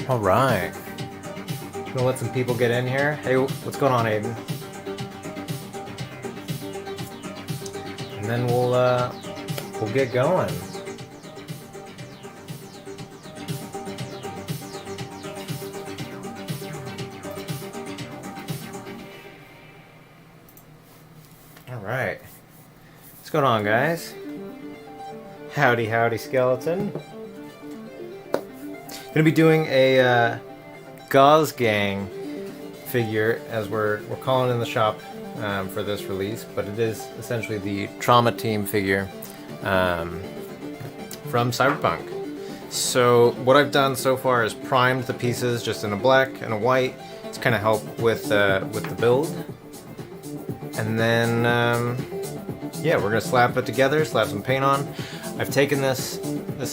All right. Gonna let some people get in here. Hey, what's going on, Aiden? And then we'll get going. All right. What's going on, guys? Howdy, howdy, skeleton. Gonna be doing a Gauze Gang figure, as we're calling in the shop for this release, but it is essentially the Trauma Team figure from Cyberpunk. So what I've done so far is primed the pieces just in a black and a white to kind of help with the build, and then yeah, we're gonna slap it together, slap some paint on. I've taken this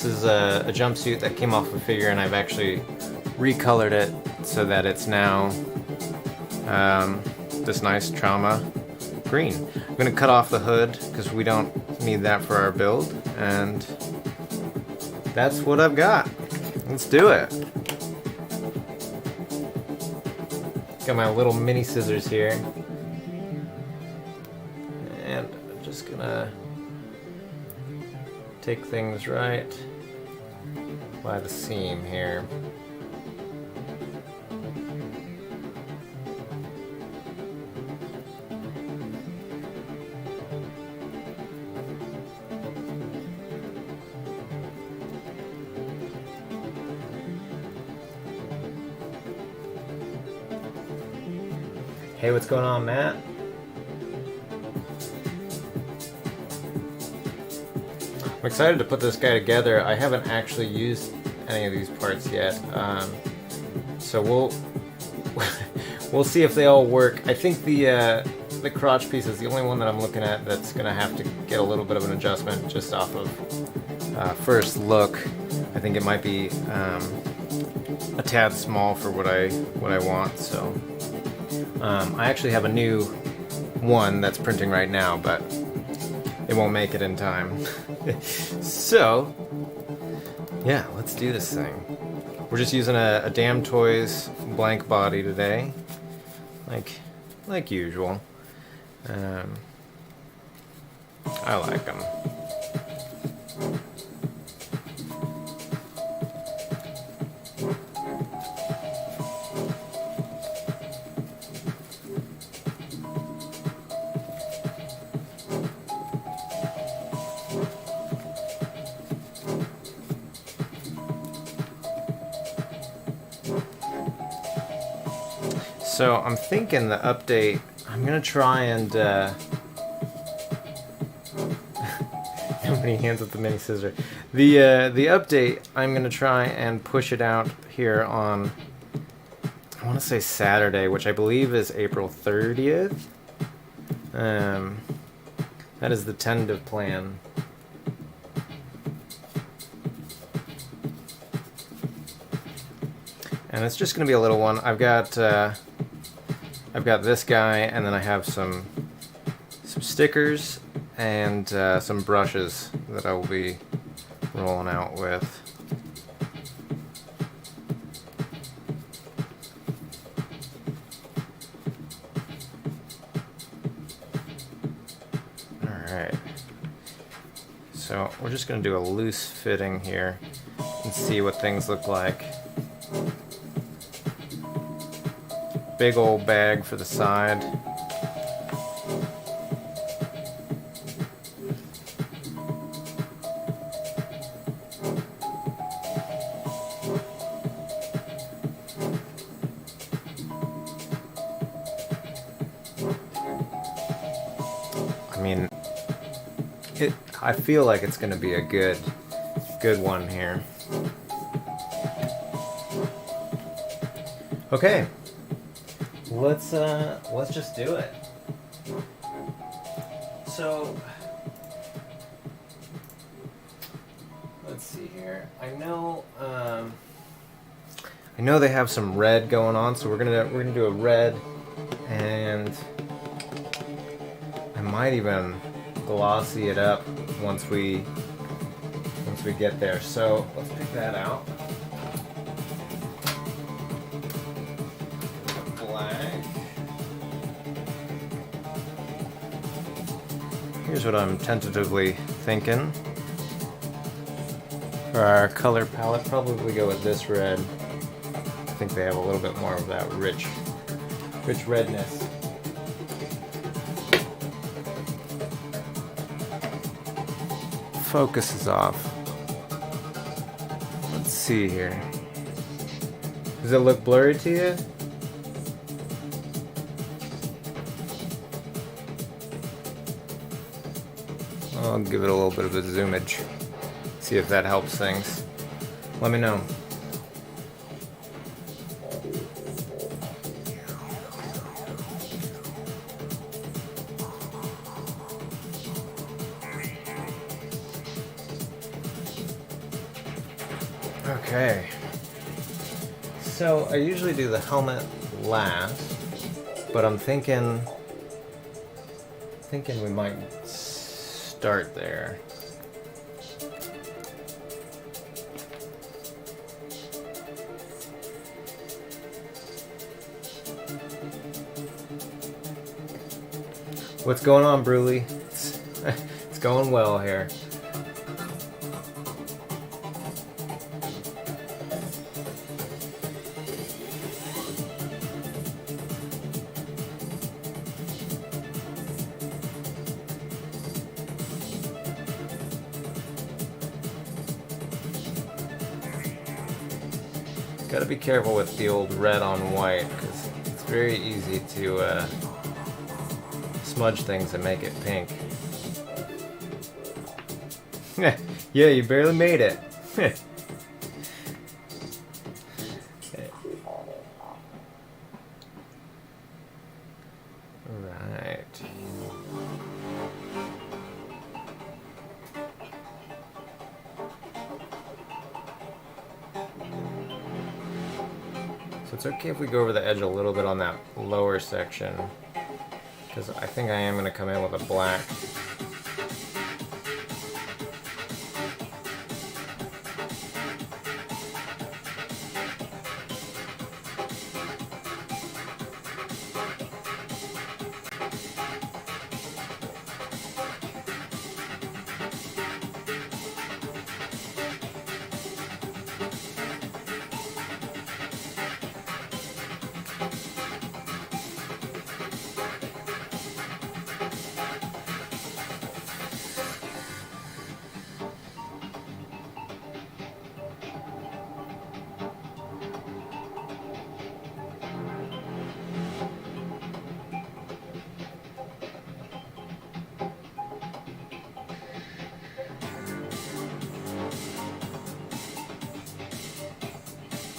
is a jumpsuit that came off a figure, and I've actually recolored it so that it's now this nice trauma green. I'm gonna cut off the hood because we don't need that for our build, and that's what I've got. Let's do it. Got my little mini scissors here, and I'm just gonna take things right by the seam here. Hey, what's going on, Matt? I'm excited to put this guy together. I haven't actually used any of these parts yet, so we'll see if they all work. I think the crotch piece is the only one that I'm looking at that's gonna have to get a little bit of an adjustment just off of first look. I think it might be a tad small for what I want. So I actually have a new one that's printing right now, but it won't make it in time. So, yeah, let's do this thing. We're just using a Damn Toys blank body today, like usual. I like them. So I'm thinking the update, I'm gonna try and how many hands with the mini scissor? The update, I'm gonna try and push it out here on, I want to say Saturday, which I believe is April 30th. That is the tentative plan. And it's just gonna be a little one. I've got this guy, and then I have some stickers and some brushes that I will be rolling out with. Alright. So we're just going to do a loose fitting here and see what things look like. Big old bag for the side. I mean, I feel like it's going to be a good one here. Okay. Let's just do it. So let's see here. I know they have some red going on, so we're gonna do a red, and I might even glossy it up once we get there. So let's pick that out. Here's what I'm tentatively thinking. For our color palette, probably go with this red. I think they have a little bit more of that rich redness. Focus is off. Let's see here. Does it look blurry to you? I'll give it a little bit of a zoomage. See if that helps things. Let me know. Okay. So I usually do the helmet last, but I'm thinking we might start there. What's going on, Bruley? It's going well here. Gotta be careful with the old red on white, because it's very easy to smudge things and make it pink. Yeah, you barely made it. Okay. Right. So it's okay if we go over the edge a little bit on that lower section, because I think I am going to come in with a black.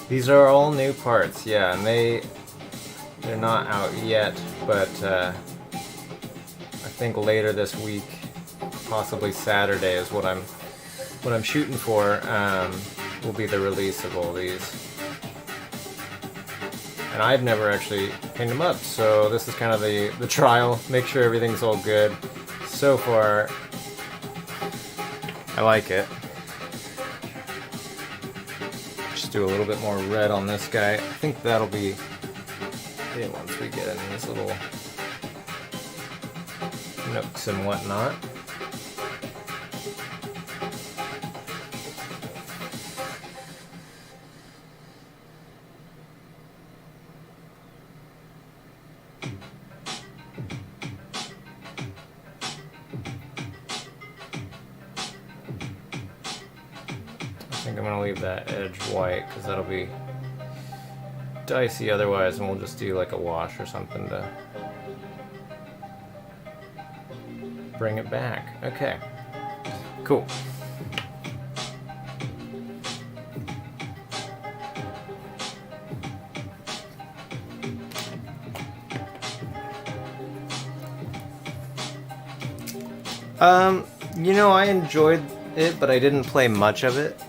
These are all new parts, yeah, and they're not out yet, but I think later this week, possibly Saturday, is what I'm shooting for. Will be the release of all these, and I've never actually pinned them up, so this is kind of the trial. Make sure everything's all good. So far, I like it. Do a little bit more red on this guy. I think that'll be it once we get in these little nooks and whatnot. I think I'm going to leave that edge white because that'll be dicey otherwise, and we'll just do like a wash or something to bring it back. Okay, cool. You know, I enjoyed it, but I didn't play much of it.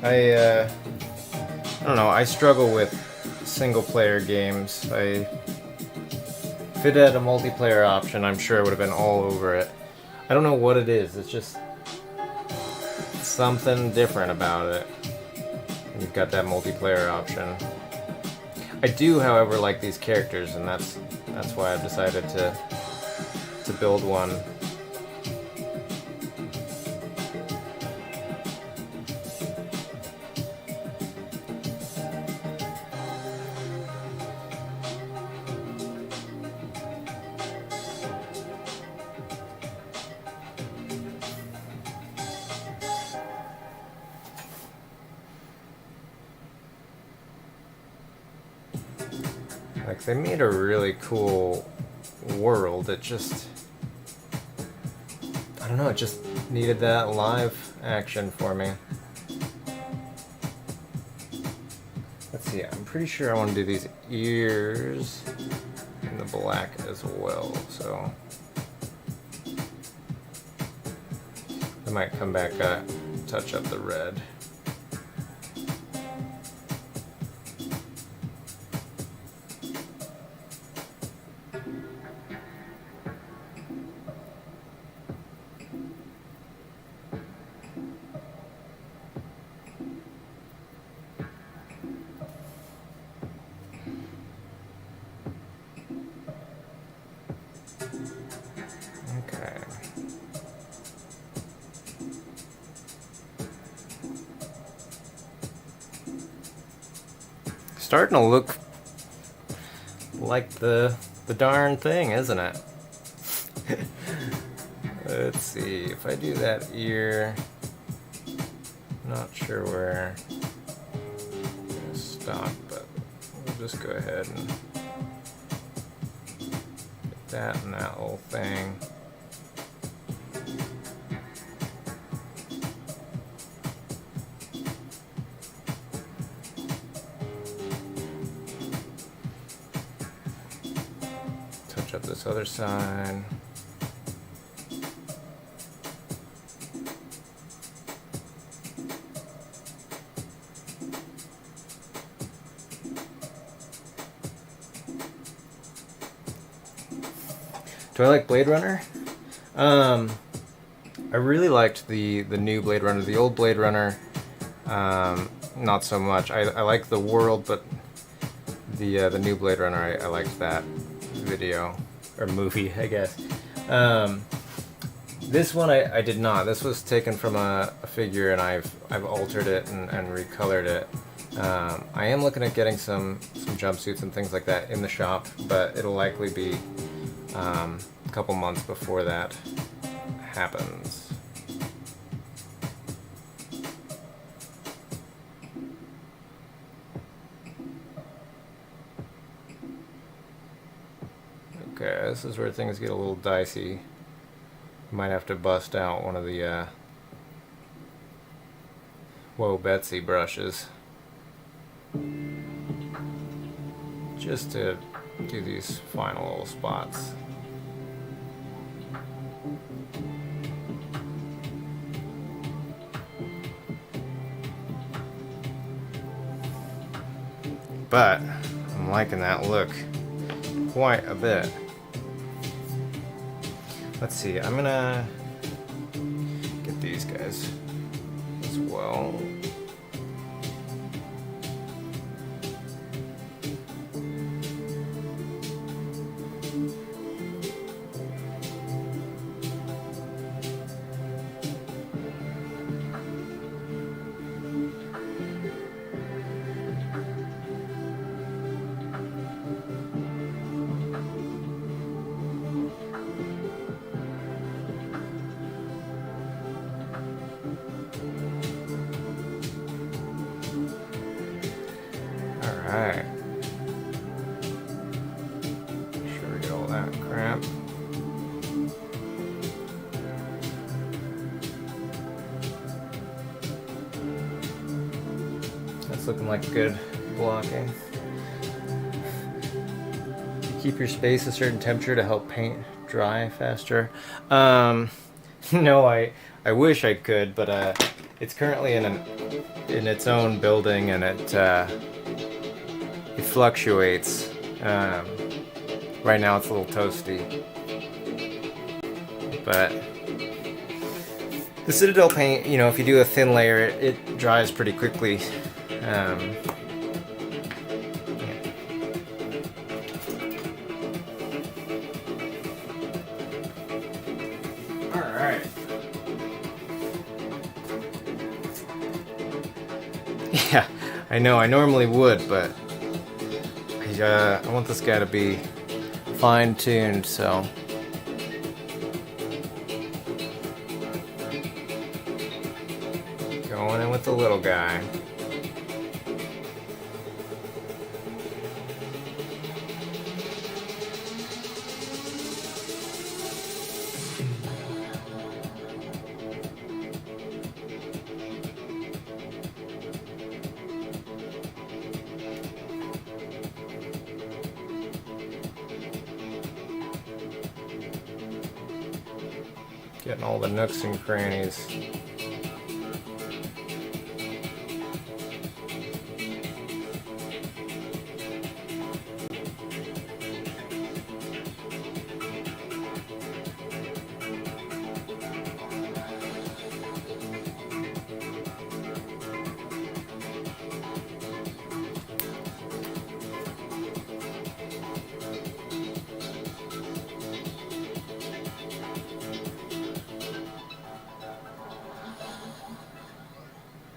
I don't know, I struggle with single-player games. If it had a multiplayer option, I'm sure I would have been all over it. I don't know what it is, it's just something different about it. You've got that multiplayer option. I do, however, like these characters, and that's why I've decided to build one. Like, they made a really cool world. It just, I don't know, it just needed that live action for me. Let's see, I'm pretty sure I want to do these ears in the black as well, so I might come back, touch up the red. Okay. Starting to look like the darn thing, isn't it? Let's see, if I do that ear, not sure where I'm gonna stop, but we'll just go ahead and get that and that whole thing. Touch up this other side. Do I like Blade Runner? I really liked the new Blade Runner. The old Blade Runner, not so much. I like the world, but the new Blade Runner, I liked that video or movie, I guess. This one I did not. This was taken from a figure, and I've altered it and recolored it. I am looking at getting some jumpsuits and things like that in the shop, but it'll likely be a couple months before that happens. Okay, this is where things get a little dicey. Might have to bust out one of the Whoa Betsy brushes just to do these final little spots. But I'm liking that look quite a bit. Let's see, I'm gonna get these guys as well. Alright. Make sure we get all that crap. That's looking like good blocking. You keep your space a certain temperature to help paint dry faster. No, I wish I could, but it's currently in its own building, and it fluctuates. Right now it's a little toasty, but the Citadel paint, you know, if you do a thin layer, it dries pretty quickly. Yeah. All right. Yeah, I know. I normally would, but I want this guy to be fine-tuned, so going in with the little guy. Getting all the nooks and crannies.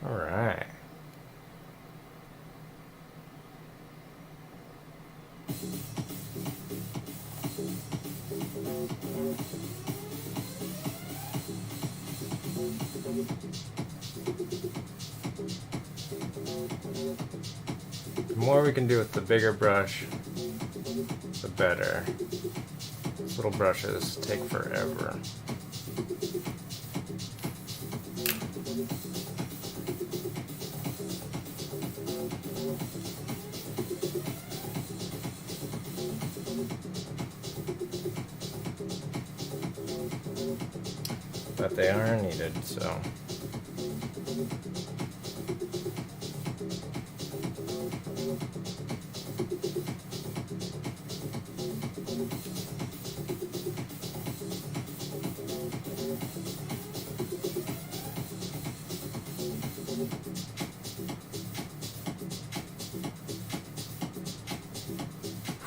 All right. The more we can do with the bigger brush, the better. These little brushes take forever. But they are needed, so.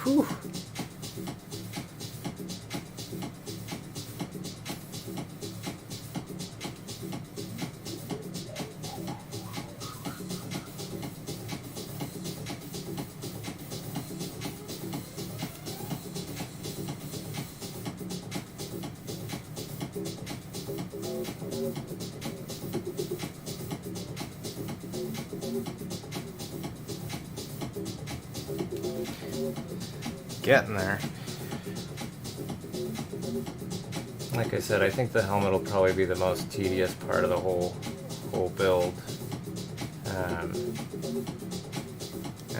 Whew. Getting there. Like I said, I think the helmet will probably be the most tedious part of the whole build. And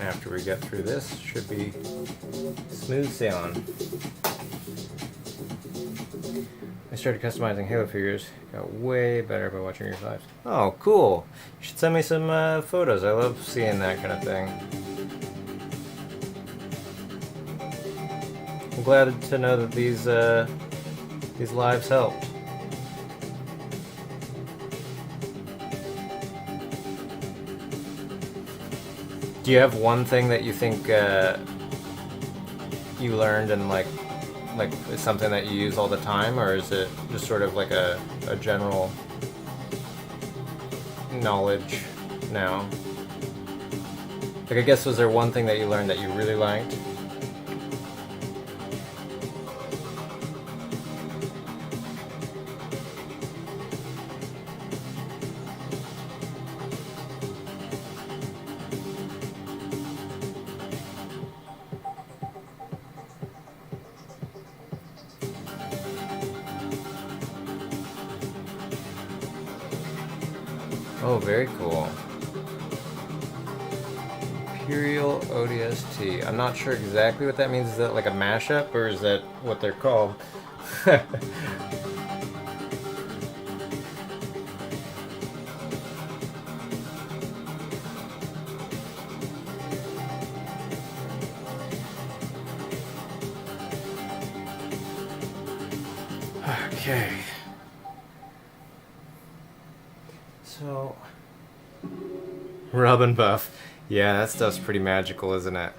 after we get through this, should be smooth sailing. I started customizing Halo figures. Got way better by watching your lives. Oh, cool! You should send me some photos. I love seeing that kind of thing. I'm glad to know that these lives help. Do you have one thing that you think you learned and like is something that you use all the time, or is it just sort of like a general knowledge now? Like, I guess, was there one thing that you learned that you really liked? Oh, very cool. Imperial ODST. I'm not sure exactly what that means. Is that like a mashup, or is that what they're called? Okay. So, rub and buff. Yeah, that stuff's pretty magical, isn't it?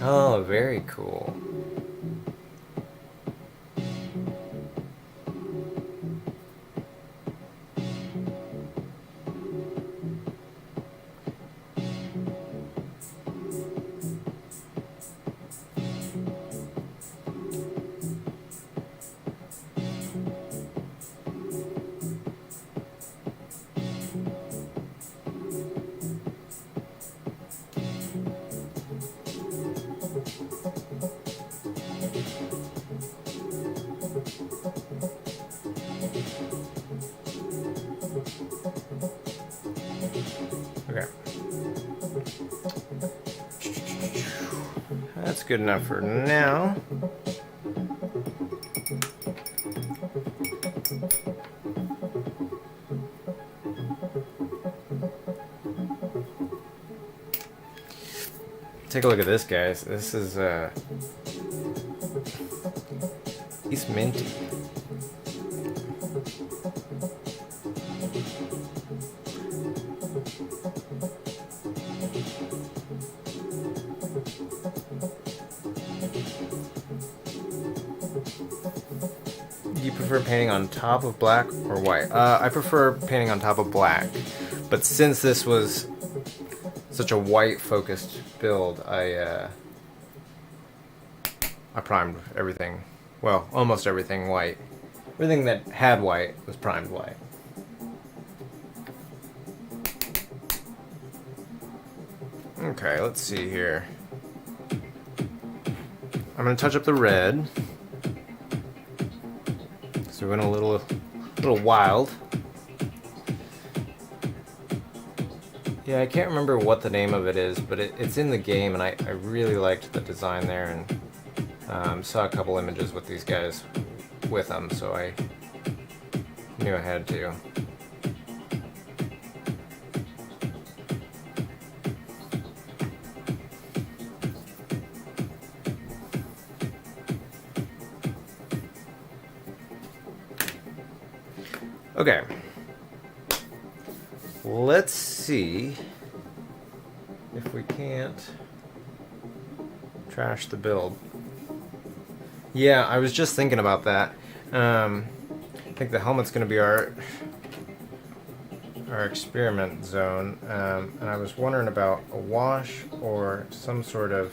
Oh, very cool. good enough for now. Take a look at this, guys. This is, he's minty. Do you prefer painting on top of black or white? I prefer painting on top of black, but since this was such a white-focused build, I primed everything. Well, almost everything white. Everything that had white was primed white. Okay, let's see here. I'm gonna touch up the red. So we went a little wild. Yeah, I can't remember what the name of it is, but it's in the game, and I really liked the design there, and saw a couple images with these guys with them, so I knew I had to. Okay. Let's see if we can't trash the build. Yeah, I was just thinking about that. I think the helmet's going to be our experiment zone, and I was wondering about a wash or some sort of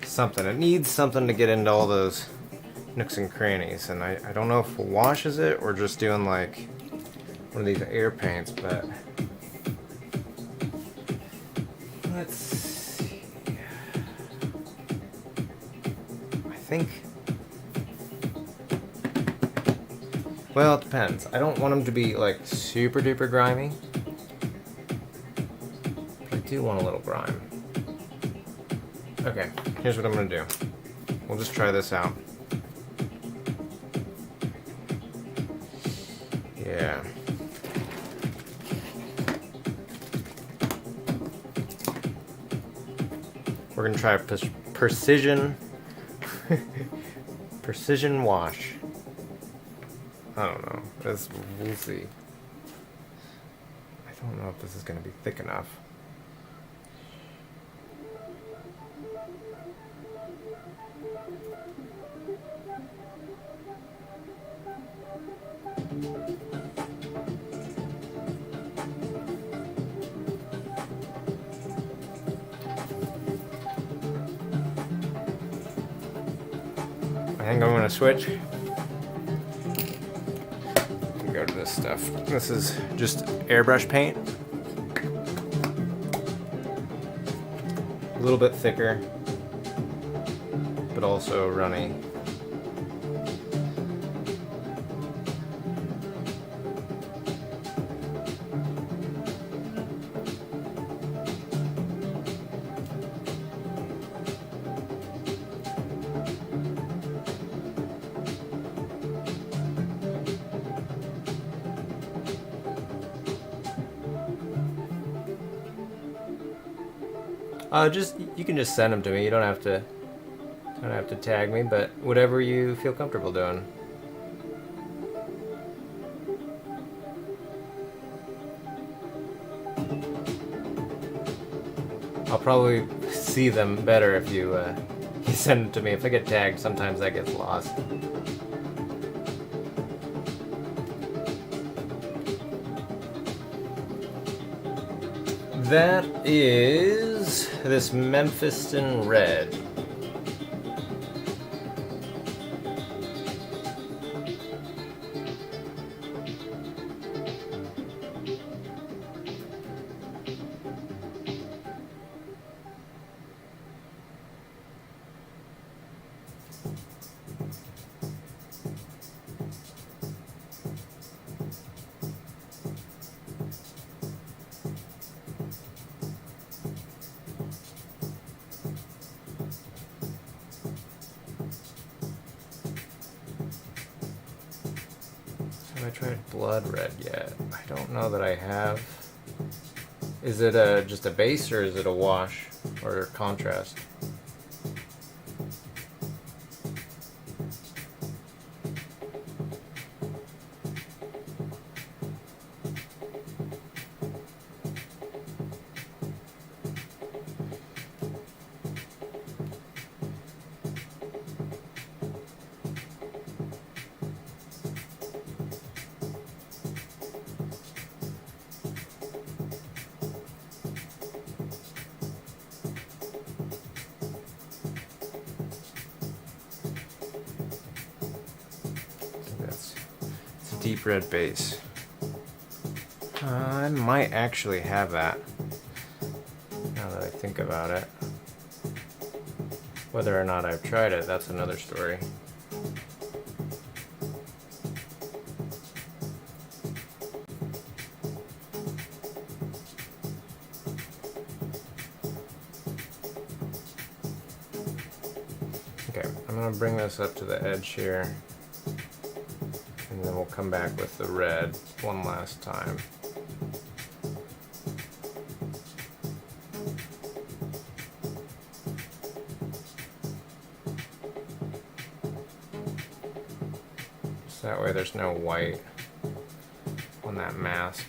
something. It needs something to get into all those nooks and crannies, and I don't know if a wash is it or just doing like one of these air paints, but let's see. I think, well, it depends. I don't want them to be like super duper grimy, but I do want a little grime. Okay, here's what I'm gonna do. We'll just try this out. Yeah. We're gonna try precision precision wash. I don't know. We'll see. I don't know if this is gonna be thick enough. I think I'm gonna switch. Go to this stuff. This is just airbrush paint. A little bit thicker, but also runny. You can just send them to me. You don't have to tag me, but whatever you feel comfortable doing. I'll probably see them better if you send it to me. If I get tagged, sometimes that gets lost. That is this Memphiston Red. I tried blood red yet? I don't know that I have. Is it just a base or is it a wash or contrast? Deep red base. I might actually have that, now that I think about it. Whether or not I've tried it, that's another story. Okay, I'm gonna bring this up to the edge here. And then we'll come back with the red one last time. So that way there's no white on that mask.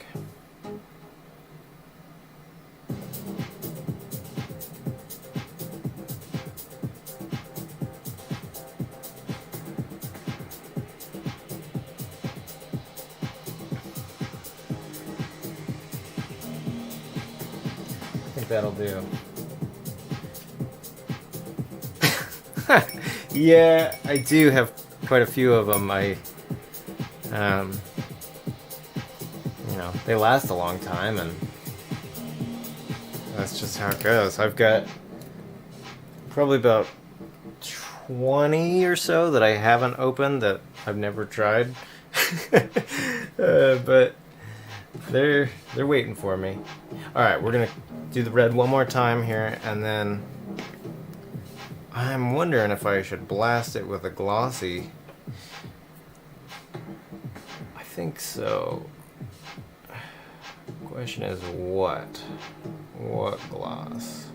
That'll do. Yeah, I do have quite a few of them. You know, they last a long time, and that's just how it goes. I've got probably about 20 or so that I haven't opened that I've never tried. But they're waiting for me. All right, we're gonna do the red one more time here, and then I'm wondering if I should blast it with a glossy. I think so. Question is what gloss?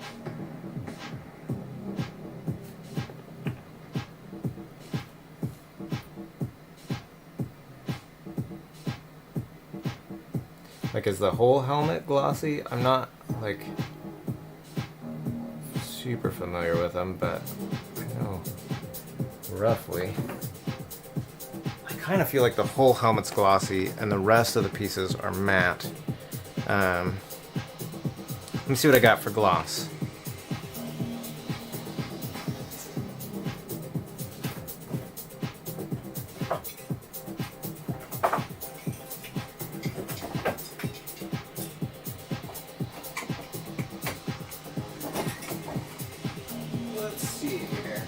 Like, is the whole helmet glossy? I'm not, like, super familiar with them, but I know roughly. I kind of feel like the whole helmet's glossy and the rest of the pieces are matte. Let me see what I got for gloss. Let's see here.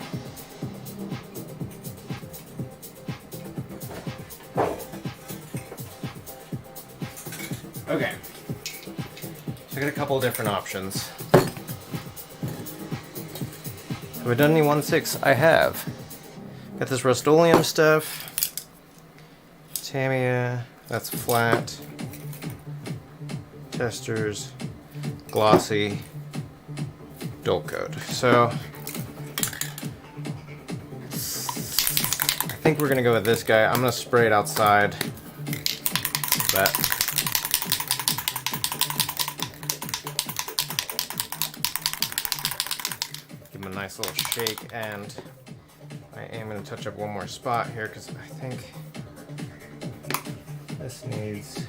Okay. So I got a couple of different options. Have I done any 1/6? I have. Got this Rust-Oleum stuff. Tamiya, that's flat. Testers, glossy, dual coat. So I think we're gonna go with this guy. I'm gonna spray it outside. But give him a nice little shake, and I am gonna touch up one more spot here because I think this needs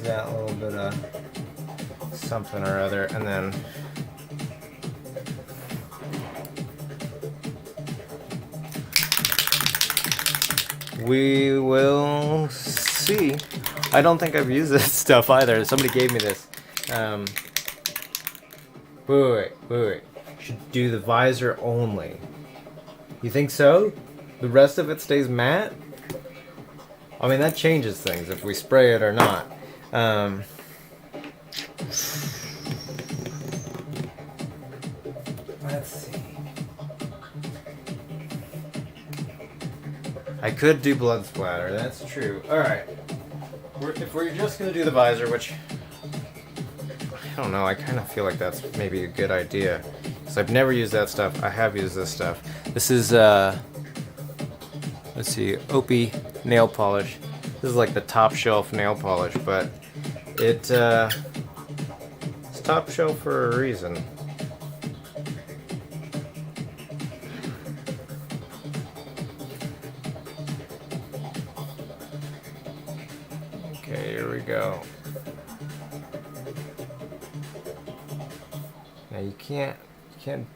that little bit of something or other, and then we will see. I don't think I've used this stuff either. Somebody gave me this. Wait. Should do the visor only. You think so? The rest of it stays matte? I mean, that changes things if we spray it or not. I could do blood splatter, that's true. Alright. If we're just going to do the visor, which... I don't know, I kind of feel like that's maybe a good idea. Because I've never used that stuff. I have used this stuff. This is, let's see, Opie nail polish. This is like the top shelf nail polish, but it's top shelf for a reason. Okay, here we go. Now you can't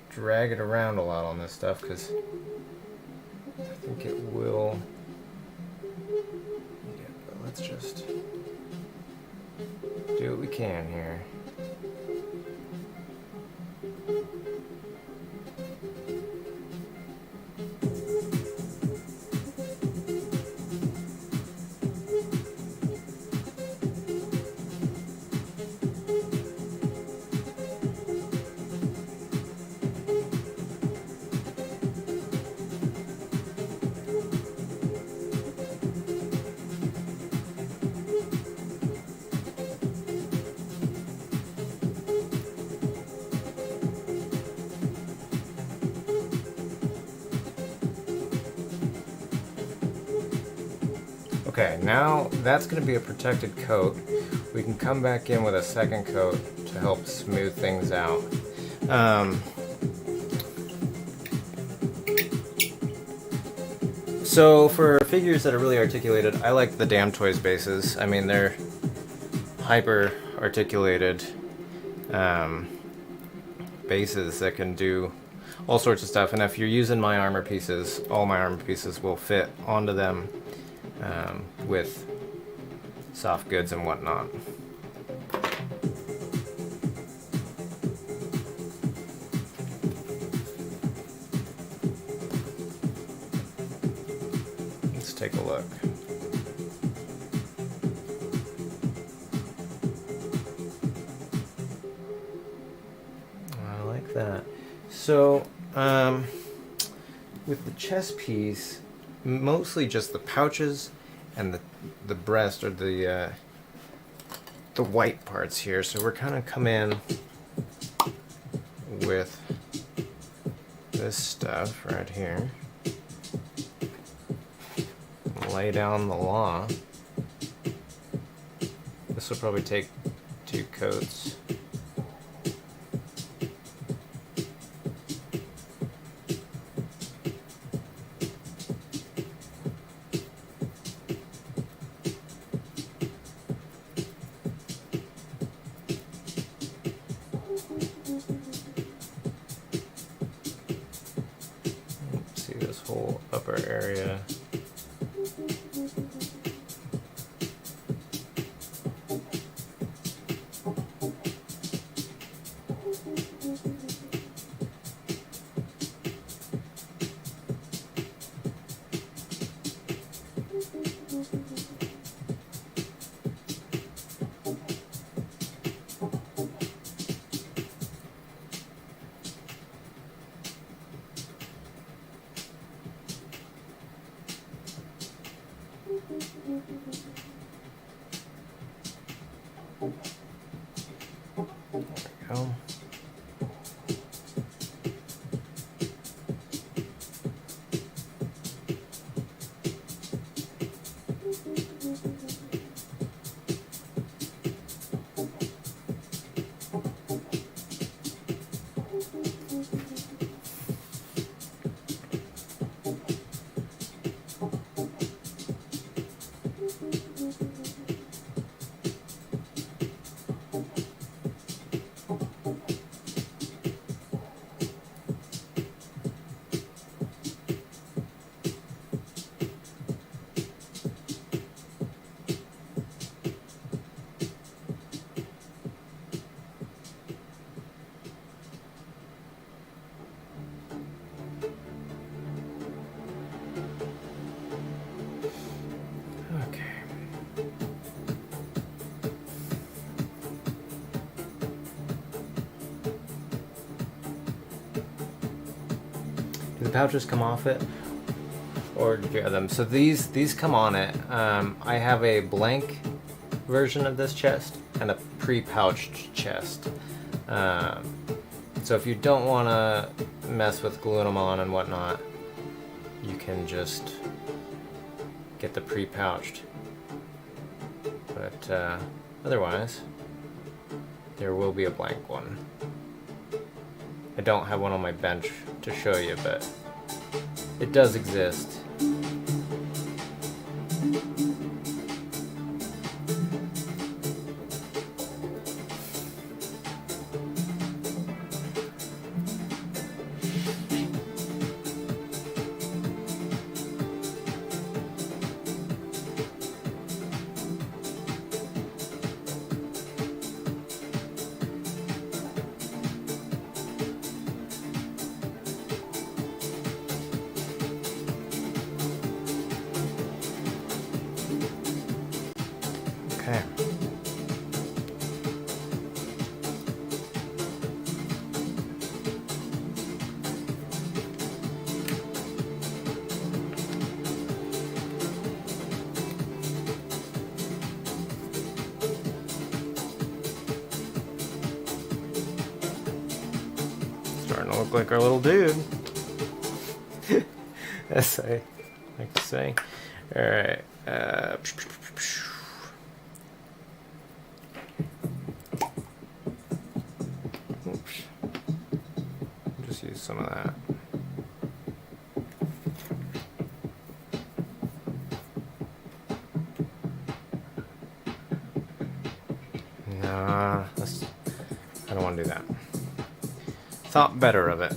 drag it around a lot on this stuff because I think it will. Yeah, but let's just do what we can here. Okay, now that's going to be a protected coat. We can come back in with a second coat to help smooth things out. So for figures that are really articulated, I like the Damn Toys bases. I mean, they're hyper articulated bases that can do all sorts of stuff. And if you're using my armor pieces, all my armor pieces will fit onto them with soft goods and whatnot. Let's take a look. I like that. So, with the chest piece, mostly just the pouches and the breast are the white parts here. So we're kind of come in with this stuff right here. Lay down the law. This will probably take 2 coats. This whole upper area. There we go. Do the pouches come off it? Or did you have them? So these come on it. I have a blank version of this chest and a pre-pouched chest. So if you don't want to mess with gluing them on and whatnot, you can just get the pre-pouched. But otherwise, there will be a blank one. I don't have one on my bench to show you, but it does exist. Okay. Starting to look like our little dude. As I like to say. Alright. Oops. Just use some of that. Nah, I don't want to do that. Thought better of it.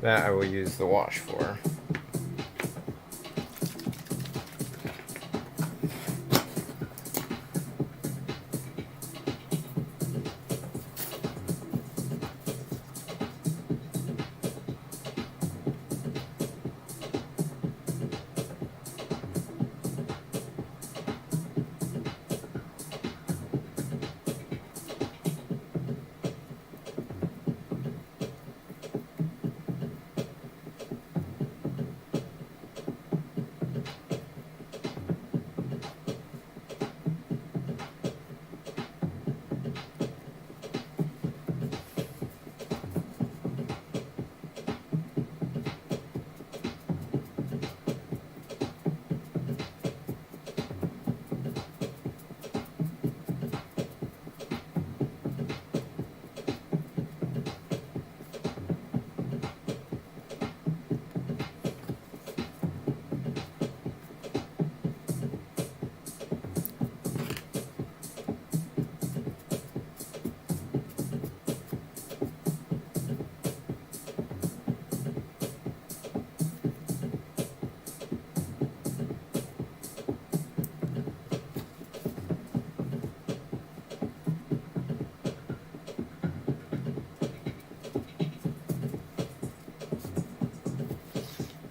That I will use the wash for.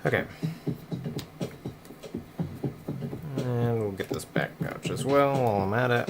Okay. And we'll get this back pouch as well while I'm at it.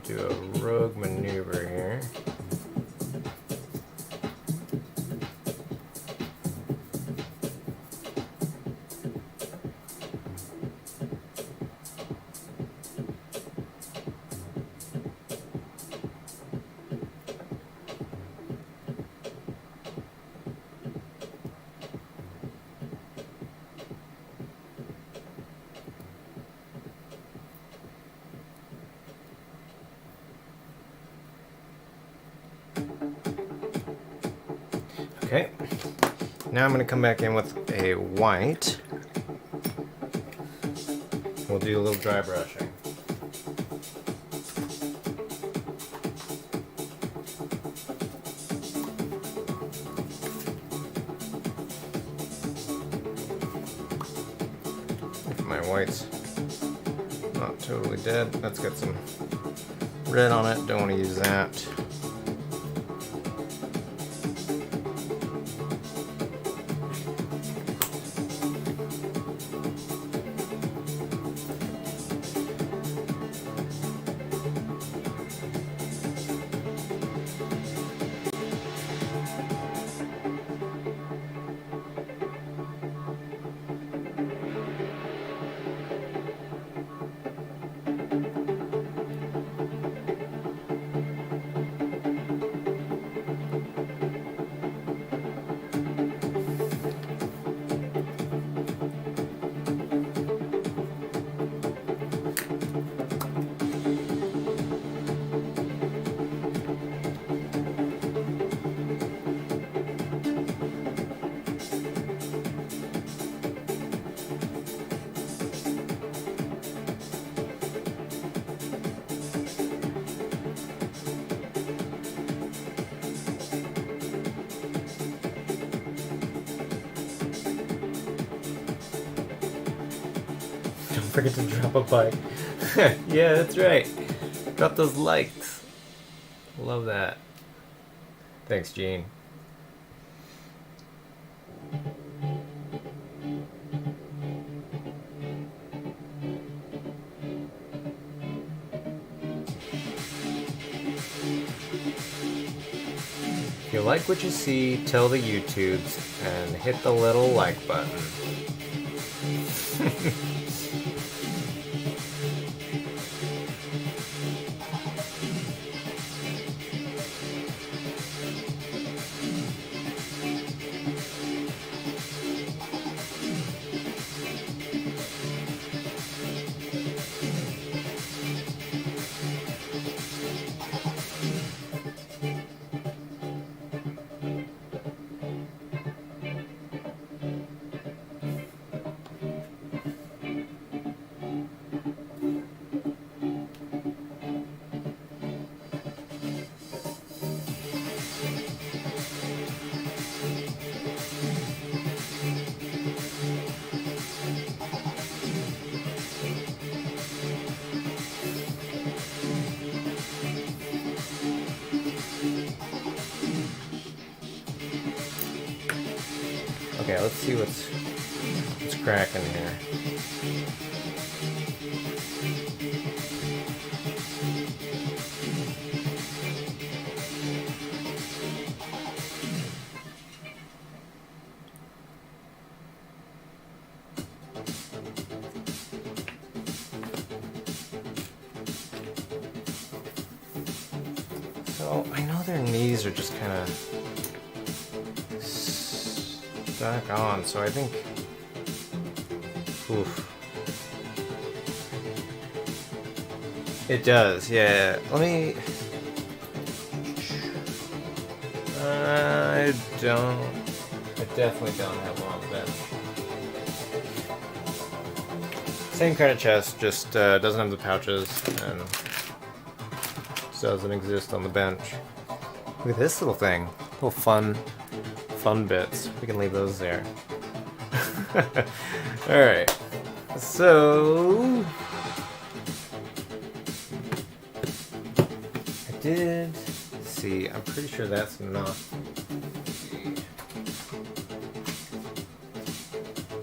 Do a rogue maneuver here. Okay, now I'm going to come back in with a white. We'll do a little dry brushing. my white's not totally dead. That's got some red on it. Don't want to use that. Forget to drop a bike. Yeah, that's right. Drop those likes. Love that. Thanks, Gene. If you like what you see, tell the YouTubes and hit the little like button. Okay, let's see what's cracking here. So I know their knees are just kind of stuck on, so I think, oof. It does, yeah. Let me, I definitely don't have one on the bench. Same kind of chest, just doesn't have the pouches and doesn't exist on the bench. Look at this little thing, little fun bits. We can leave those there. Alright. So I did see, I'm pretty sure that's not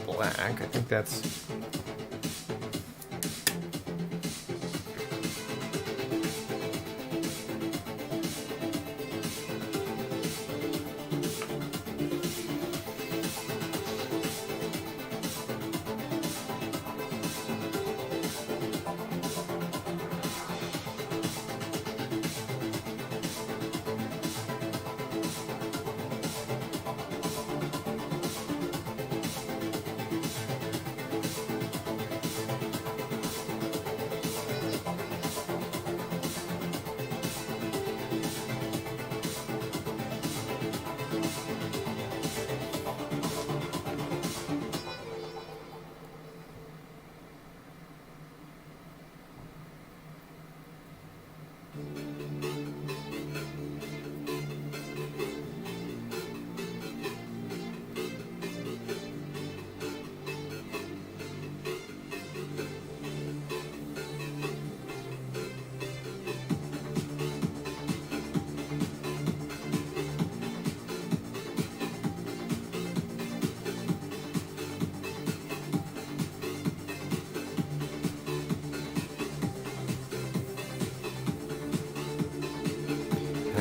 black. I think that's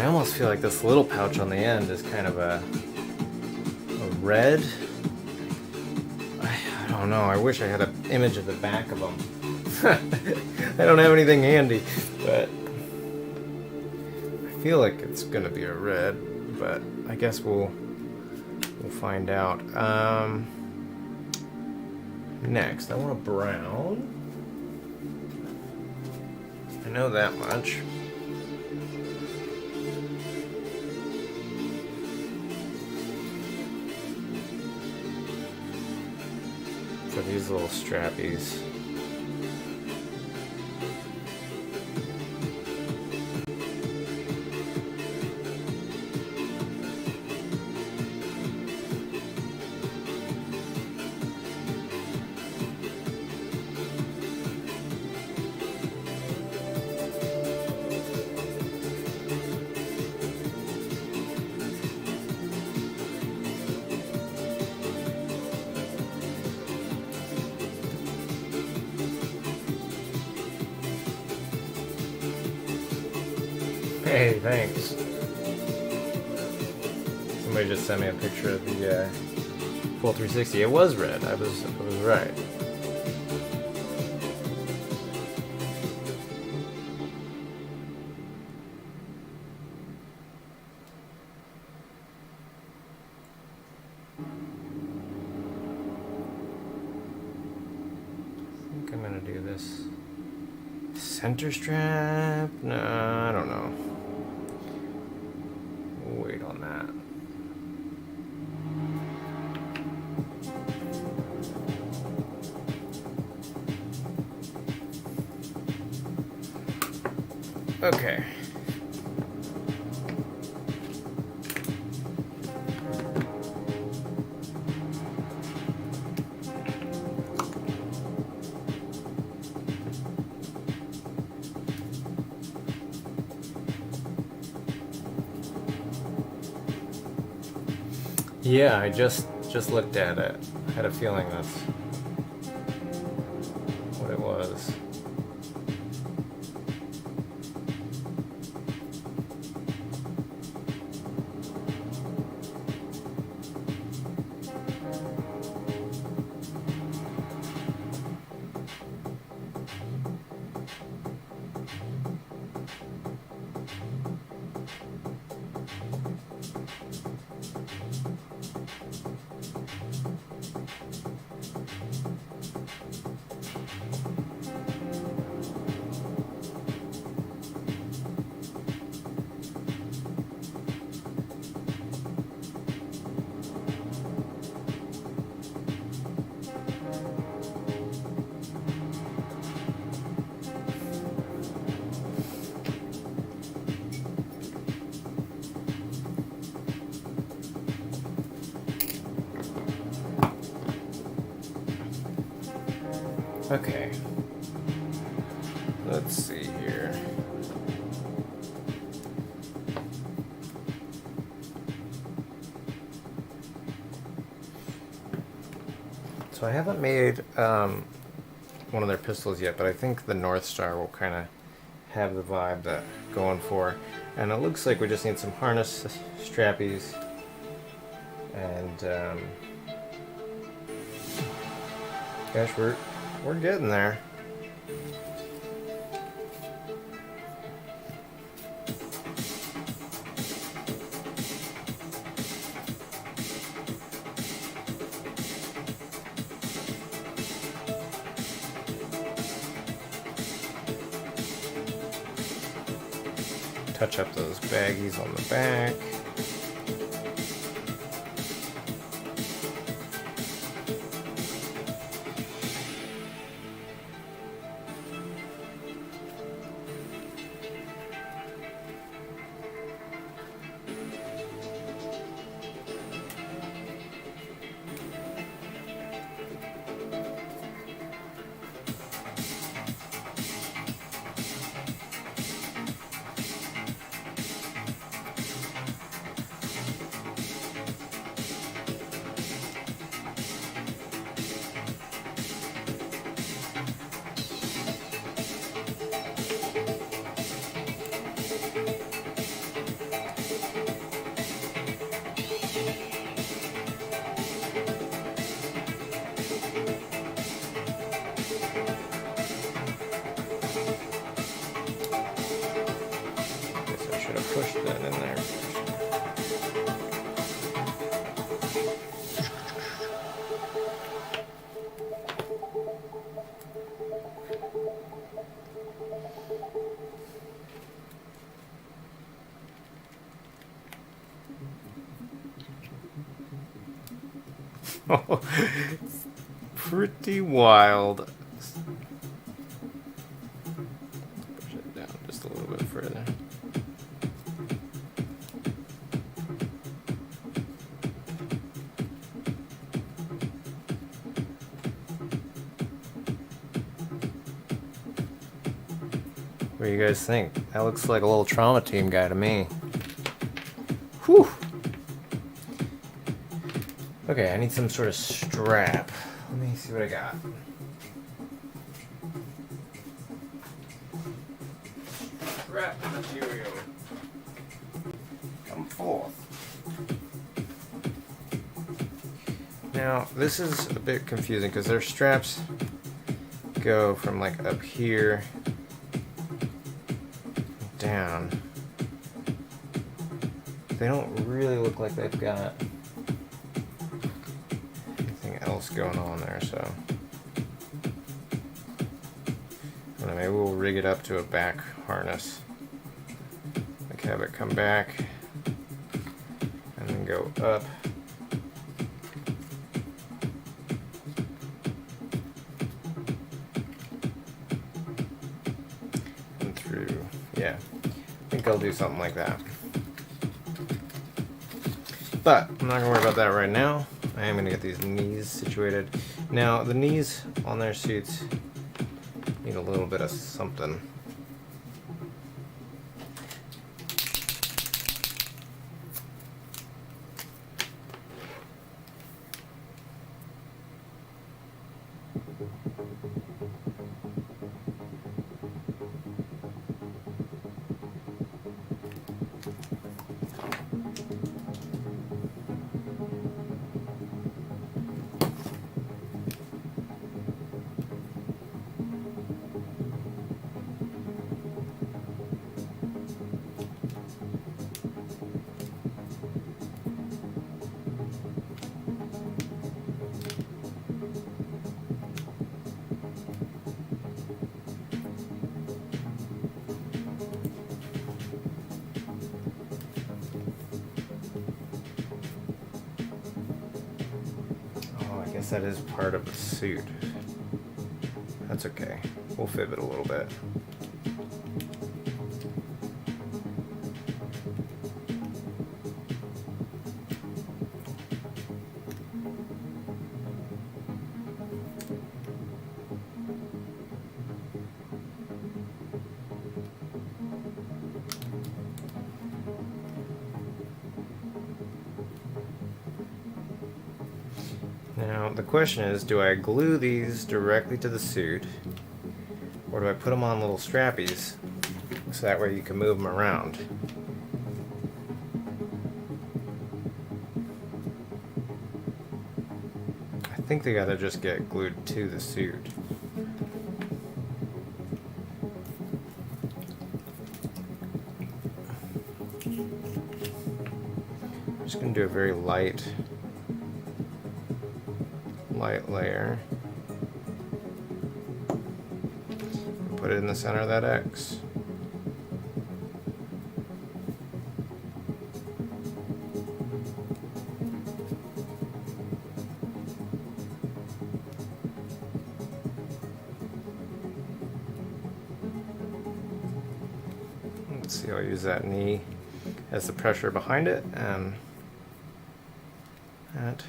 I almost feel like this little pouch on the end is kind of a red. I don't know. I wish I had an image of the back of them. I don't have anything handy, but I feel like it's gonna be a red, but I guess we'll find out. Next, I want a brown. I know that much. For these little strappies. Hey, thanks. Somebody just sent me a picture of the full 360. It was red. I was right. I think I'm gonna do this center strap. No, I don't know. Wait on that. Okay. Yeah, I just looked at it. I had a feeling that's what it was. Okay. Let's see here. So I haven't made one of their pistols yet, but I think the North Star will kind of have the vibe that I'm going for. And it looks like we just need some harness strappies and gosh, we're getting there. Touch up those baggies on the back. push that in there. Oh, pretty wild. Push it down just a little bit further. What do you guys think? That looks like a little trauma team guy to me. Whew. Okay, I need some sort of strap. Let me see what I got. Strap material. Come forth. Now, this is a bit confusing because their straps go from like up here down. They don't really look like they've got anything else going on there, so maybe we'll rig it up to a back harness. Like have it come back and then go up. And through, yeah. I think I'll do something like that. But I'm not gonna worry about that right now. I am gonna get these knees situated. Now the knees on their suits need a little bit of something. That is part of the suit. That's okay. We'll fib it a little bit. Now, the question is, do I glue these directly to the suit, or do I put them on little strappies, so that way you can move them around? I think they gotta just get glued to the suit. I'm just gonna do a very light layer. Put it in the center of that X. Let's see, I'll use that knee as the pressure behind it, and that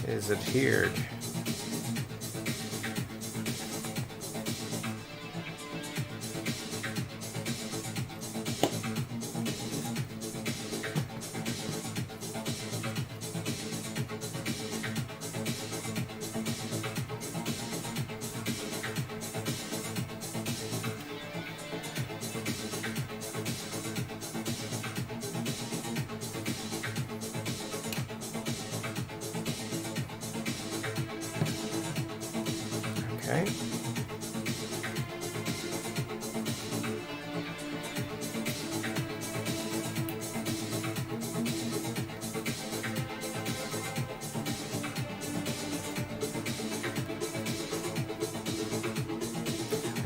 is adhered. Okay.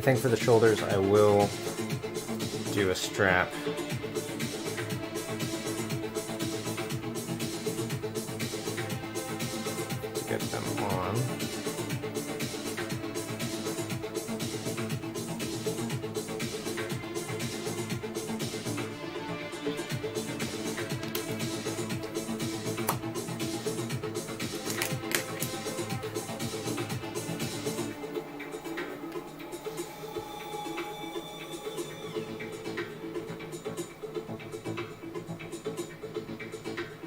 I think for the shoulders I will do a strap. To get them on.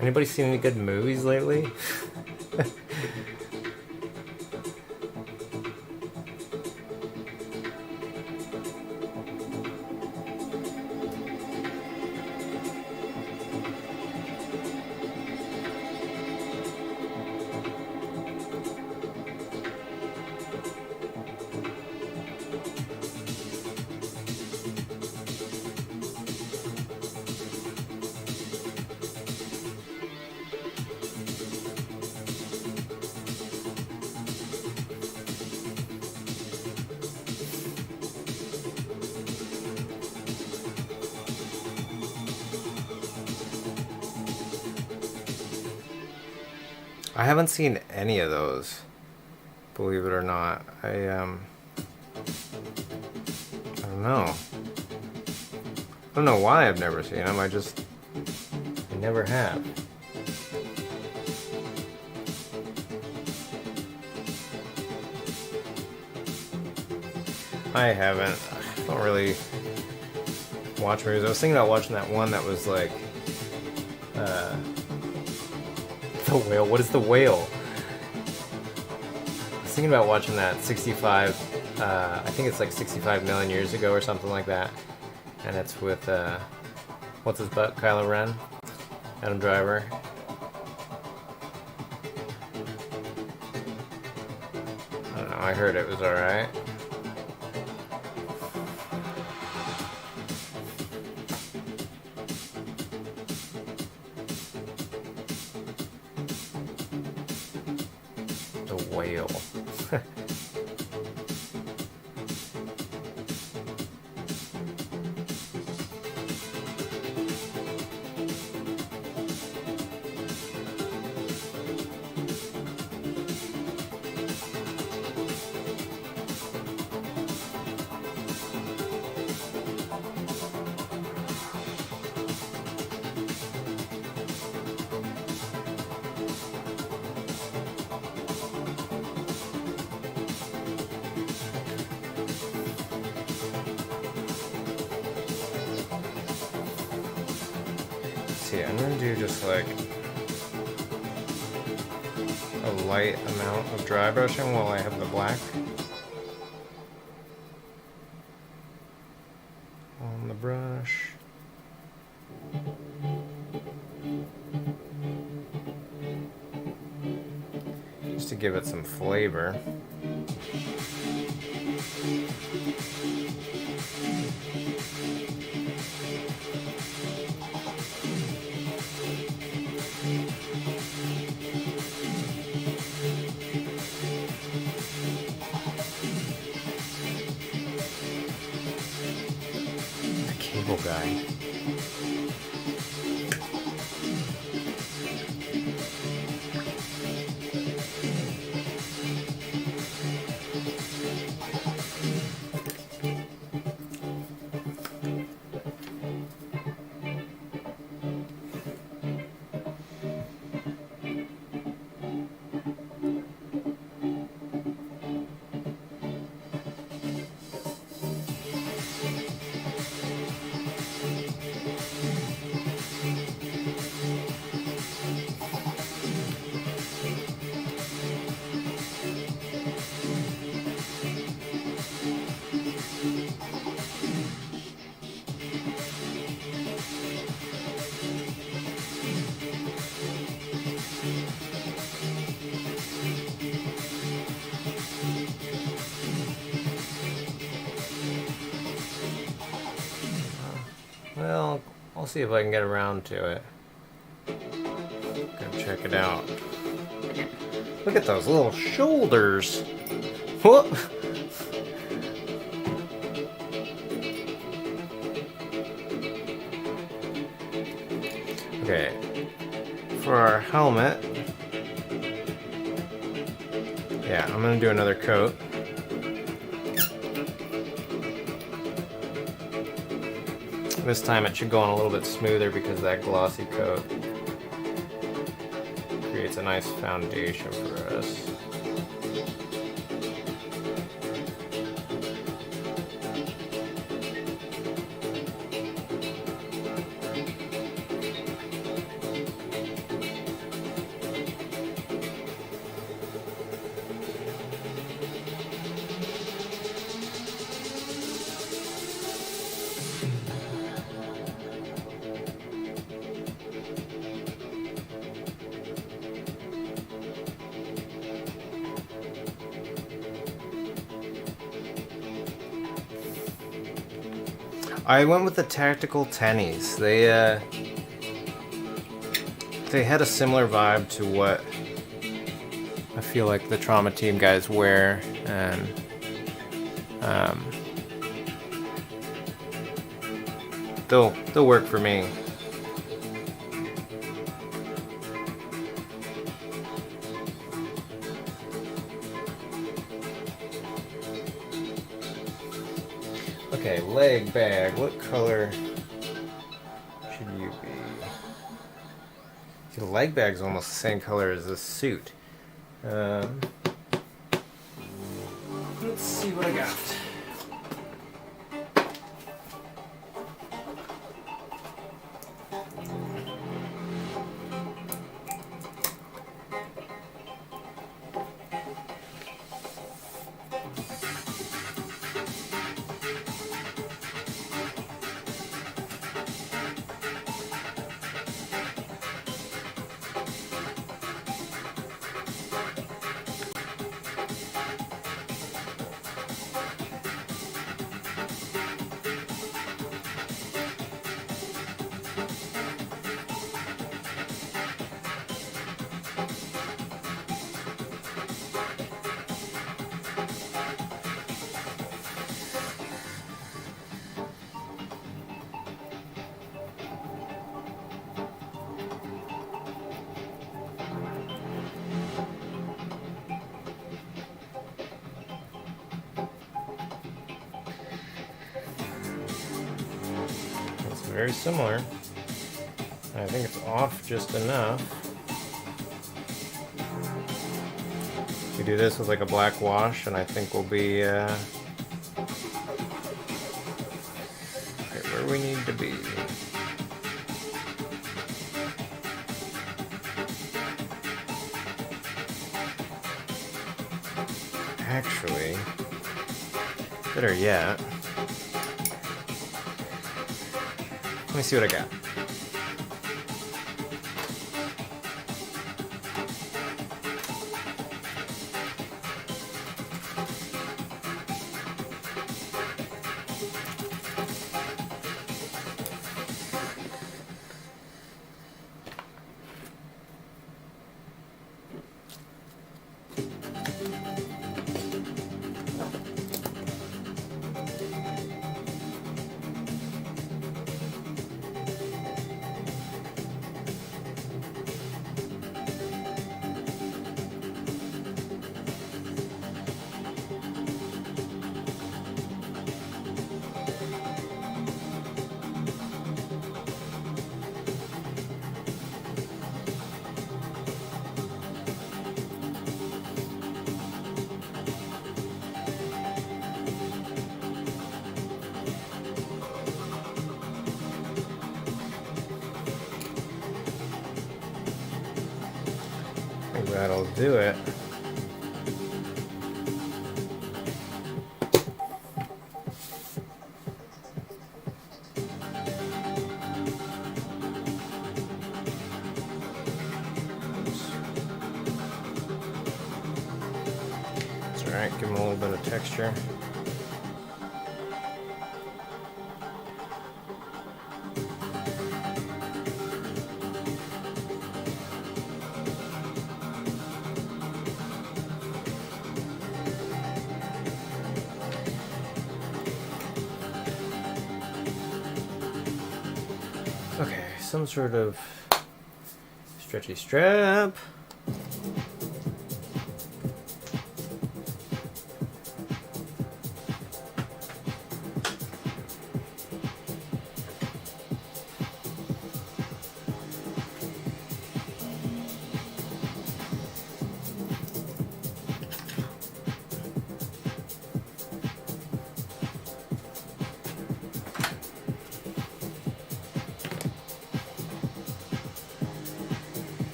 Anybody seen any good movies lately? I haven't seen any of those, believe it or not. I don't know. I don't know why I've never seen them. I never have. I haven't. I don't really watch movies. I was thinking about watching that one that was like, The Whale. What is The Whale? I was thinking about watching that 65, I think it's like 65 million years ago or something like that. And it's with, what's his butt? Kylo Ren? Adam Driver. I don't know, I heard it was alright. Whale. See, I'm gonna do just like a light amount of dry brushing while I have the black on the brush. Just to give it some flavor. Guy. Well, I'll see if I can get around to it. Go check it out. Look at those little shoulders. Whoop! helmet. Yeah, I'm gonna do another coat. This time it should go on a little bit smoother because that glossy coat creates a nice foundation for us. I went with the tactical tennies. They had a similar vibe to what I feel like the Trauma Team guys wear, and they'll work for me. Okay, leg bag. What color should you be? The leg bag's almost the same color as the suit. Let's see what I got. Very similar. I think it's off just enough. We do this with like a black wash, and I think we'll be right where we need to be. Actually, better yet, let me see what I got. That'll do it. That's alright, give them a little bit of texture. Okay, some sort of Stretchy strap.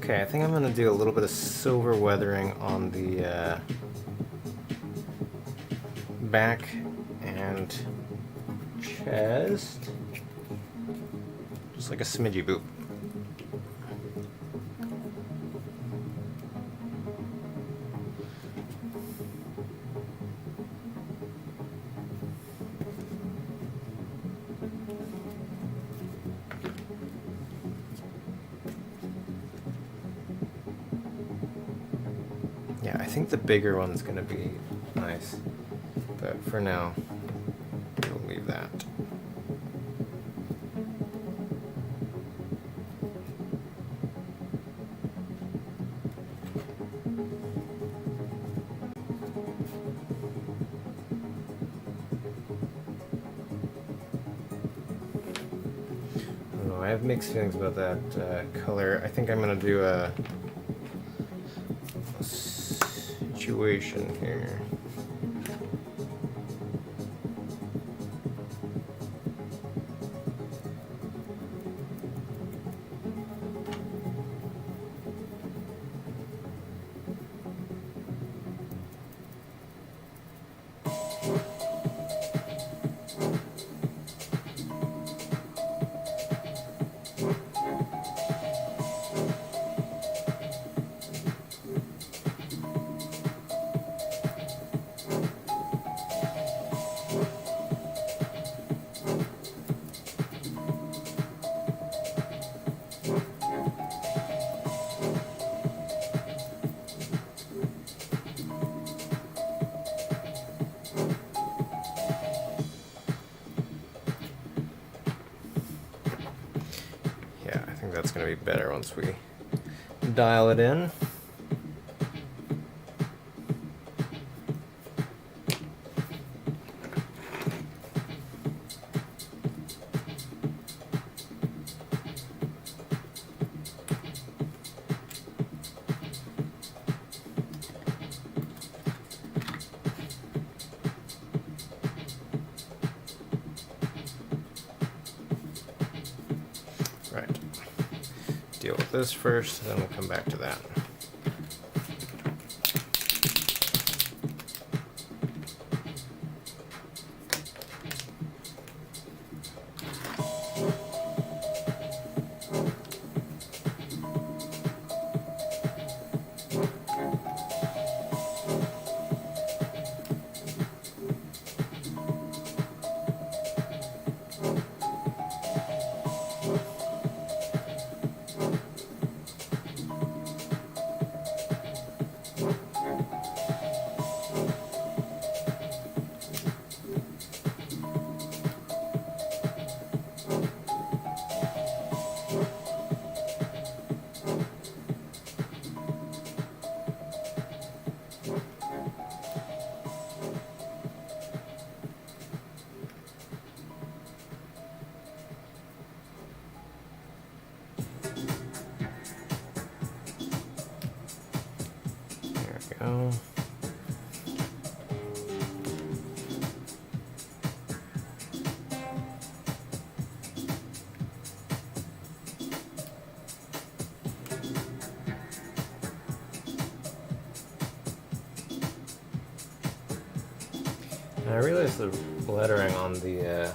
Okay, I think I'm going to do a little bit of silver weathering on the back and chest. Just like a smidgy boop. Yeah, I think the bigger one's gonna be nice, but for now, we'll leave that. I don't know, I have mixed feelings about that color. I think I'm gonna do a situation here. going to be better once we dial it in. Right. Deal with this first, then we'll come back to that. Go. I realize the lettering on the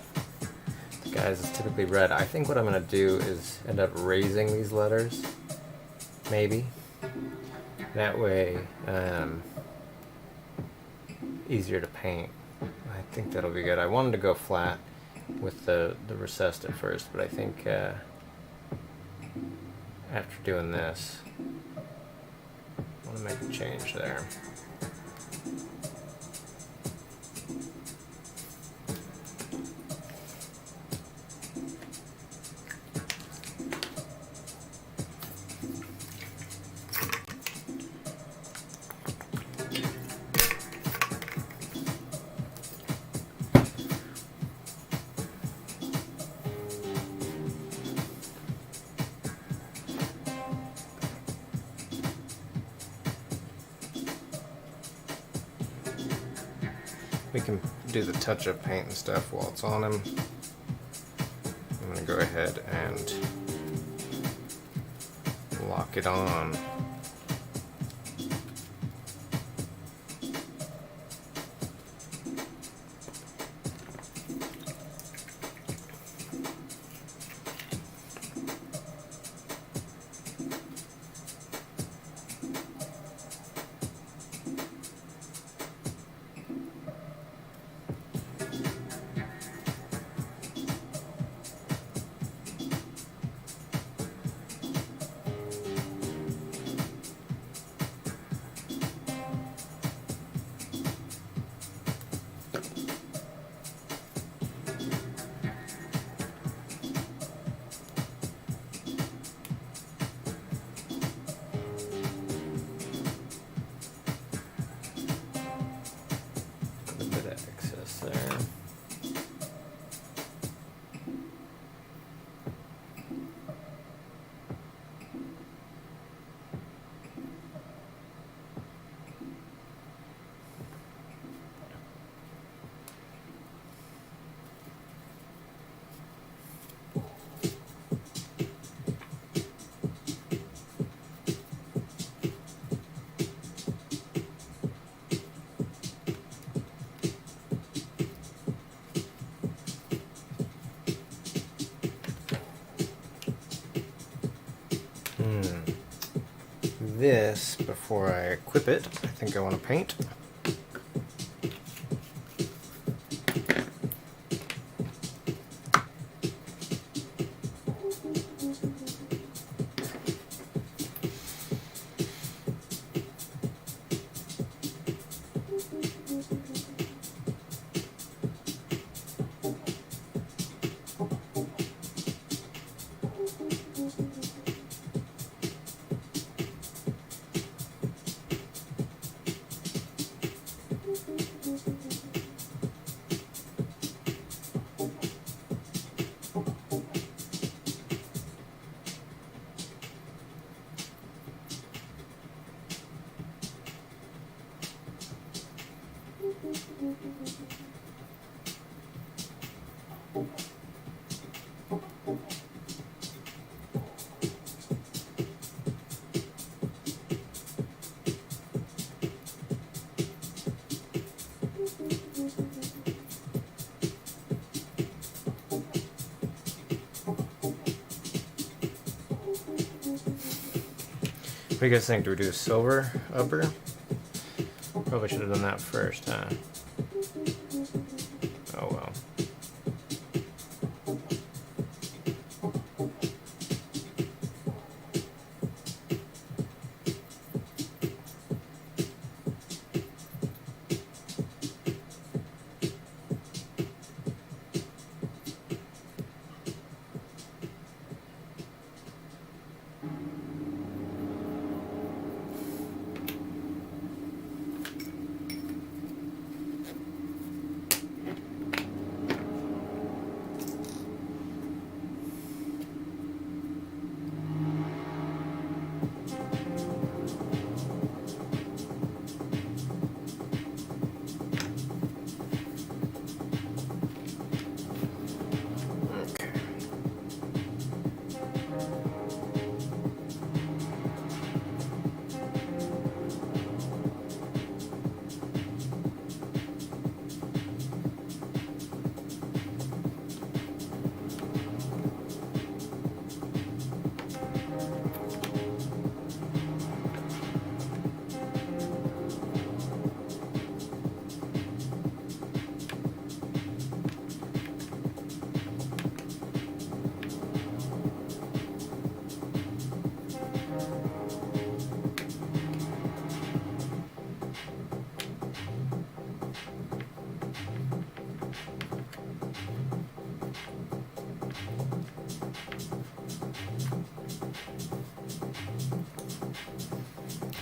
guys is typically red. I think what I'm going to do is end up raising these letters, maybe. That way, easier to paint. I think that'll be good. I wanted to go flat with the recessed at first, but I think after doing this, I want to make a change there. We can do the touch-up paint and stuff while it's on him. I'm going to go ahead and lock it on. This, before I equip it, I think I want to paint. What do you guys think? Do we do a silver upper? Probably should have done that first, huh? Oh well.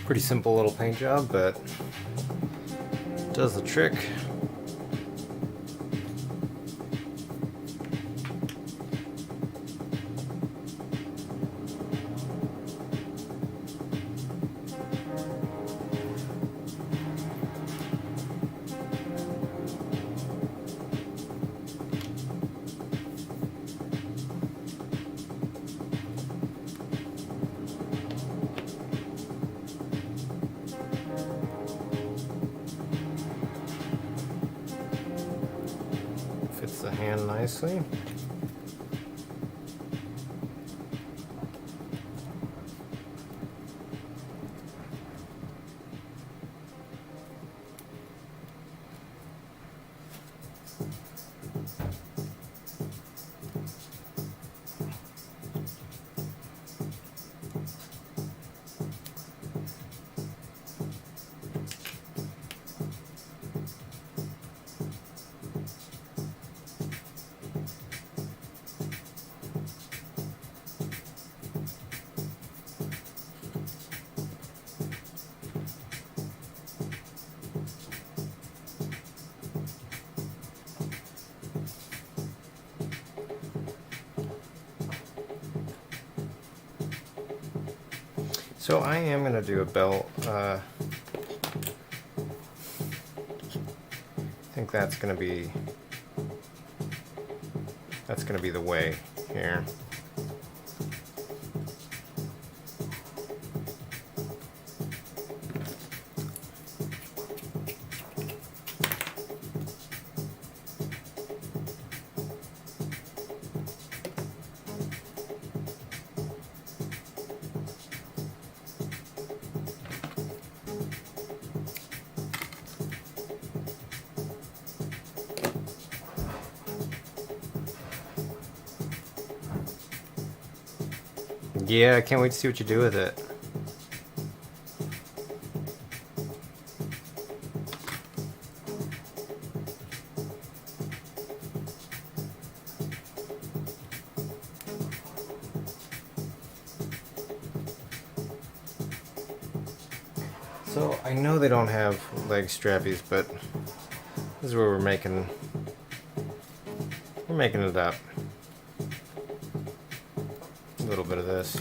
Pretty simple little paint job, but does the trick. Fits the hand nicely. So I am going to do a belt. I think that's going to be the way here. Yeah, I can't wait to see what you do with it. So I know they don't have leg strappies, but this is where we're making it up. A little bit of this.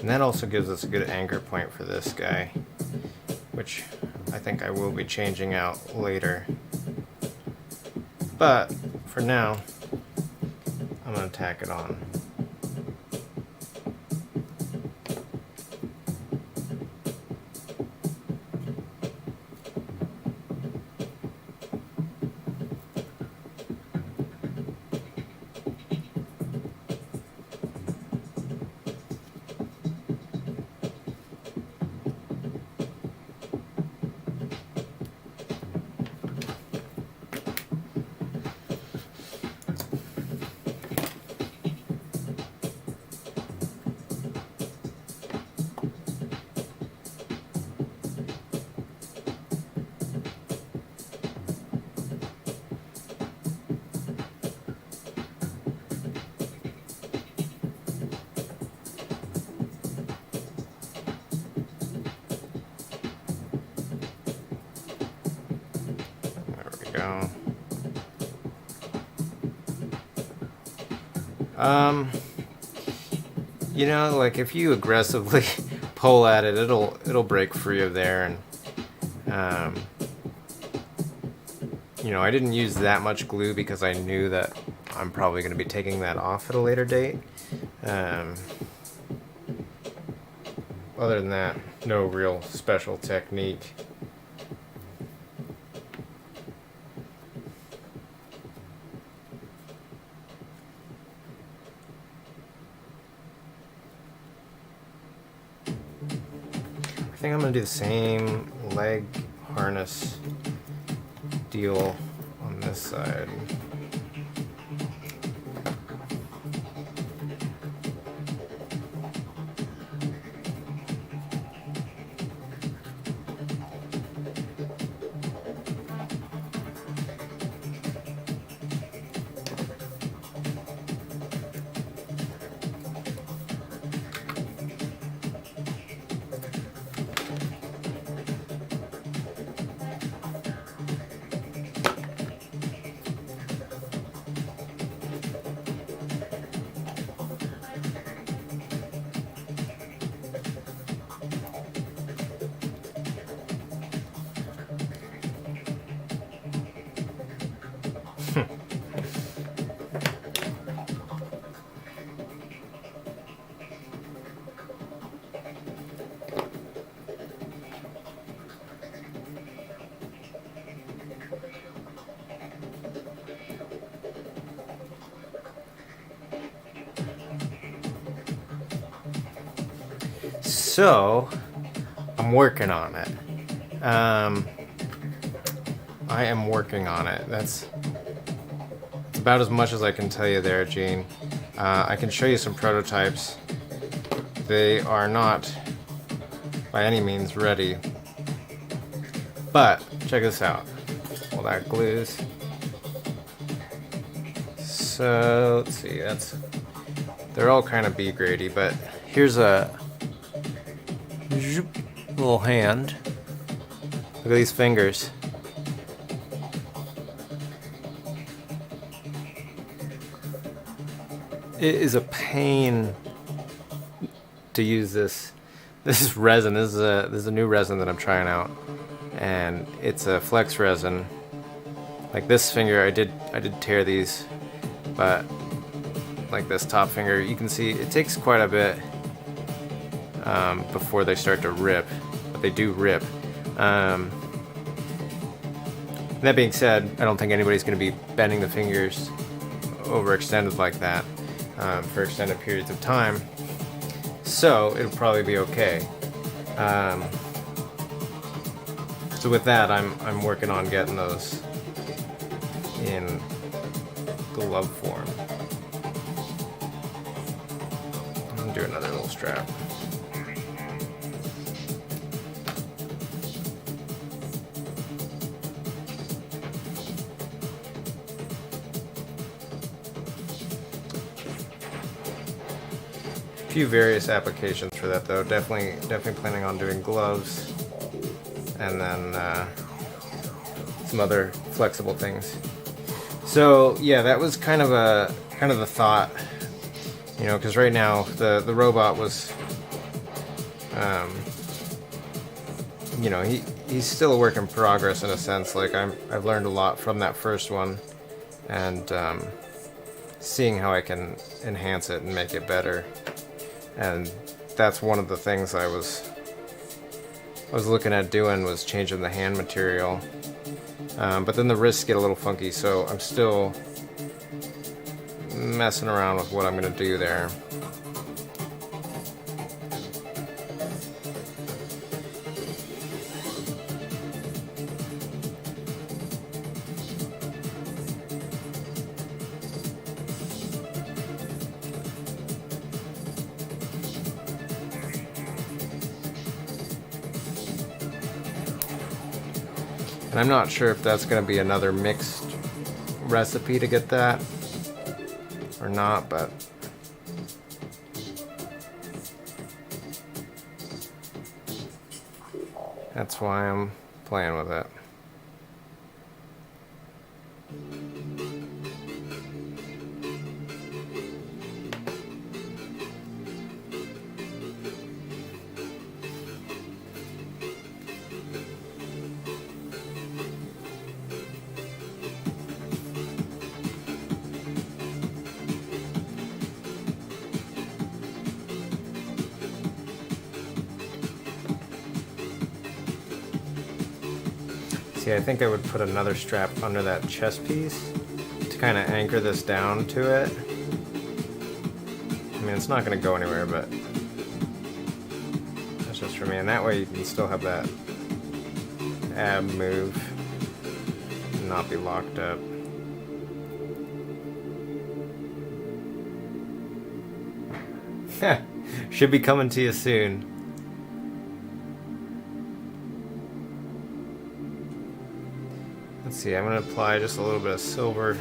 And that also gives us a good anchor point for this guy, which I think I will be changing out later. But for now, I'm going to tack it on. Go. You know, like if you aggressively pull at it, it'll break free of there, and you know, I didn't use that much glue because I knew that I'm probably going to be taking that off at a later date. Other than that, no real special technique. I think I'm going to do the same leg harness deal on this side. So, I'm working on it. I am working on it. That's about as much as I can tell you there, Gene. I can show you some prototypes. They are not by any means ready. But, check this out. Well, that glues. So, let's see. They're all kind of B-grady, but here's a little hand. Look at these fingers. It is a pain to use this. This is resin. This is a new resin that I'm trying out, and it's a flex resin. Like this finger, I did tear these, but like this top finger, you can see it takes quite a bit before they start to rip, but they do rip. That being said, I don't think anybody's going to be bending the fingers overextended like that for extended periods of time, so it'll probably be okay. So with that, I'm working on getting those in glove form. I'll do another little strap. Few various applications for that though. Definitely planning on doing gloves, and then some other flexible things. So yeah, that was kind of the thought, you know, because right now the robot was You know, he's still a work in progress in a sense. Like I've learned a lot from that first one, and seeing how I can enhance it and make it better. And that's one of the things I was looking at doing, was changing the hand material. But then the wrists get a little funky, so I'm still messing around with what I'm going to do there. And I'm not sure if that's going to be another mixed recipe to get that or not, but that's why I'm playing with it. See, I think I would put another strap under that chest piece to kind of anchor this down to it. I mean, it's not going to go anywhere, but that's just for me. And that way you can still have that ab move and not be locked up. Should be coming to you soon. Let's see, I'm going to apply just a little bit of silver.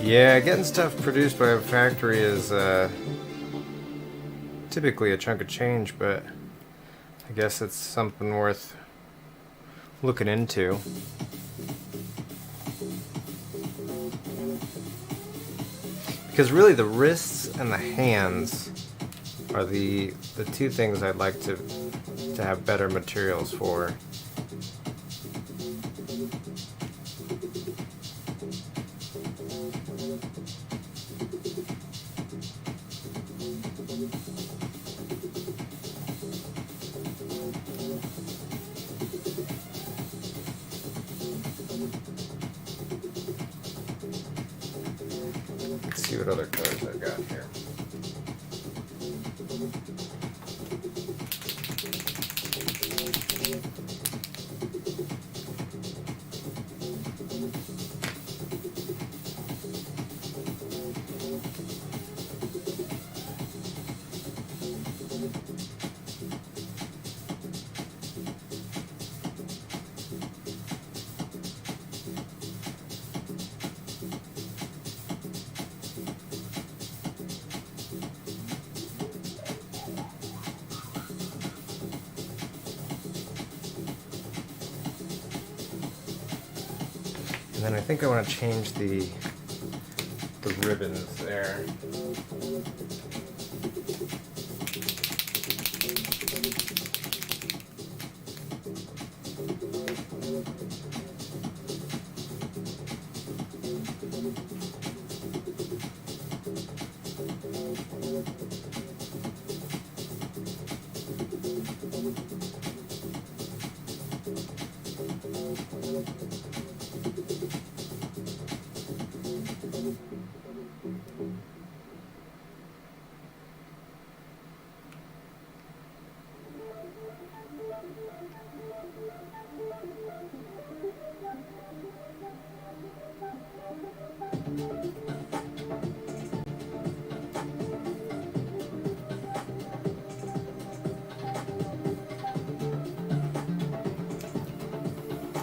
Yeah, getting stuff produced by a factory is typically a chunk of change, but I guess it's something worth looking into. Because really the wrists and the hands are the two things I'd like to have better materials for. Let's see what other colors I've got here. And then I think I want to change the ribbons there.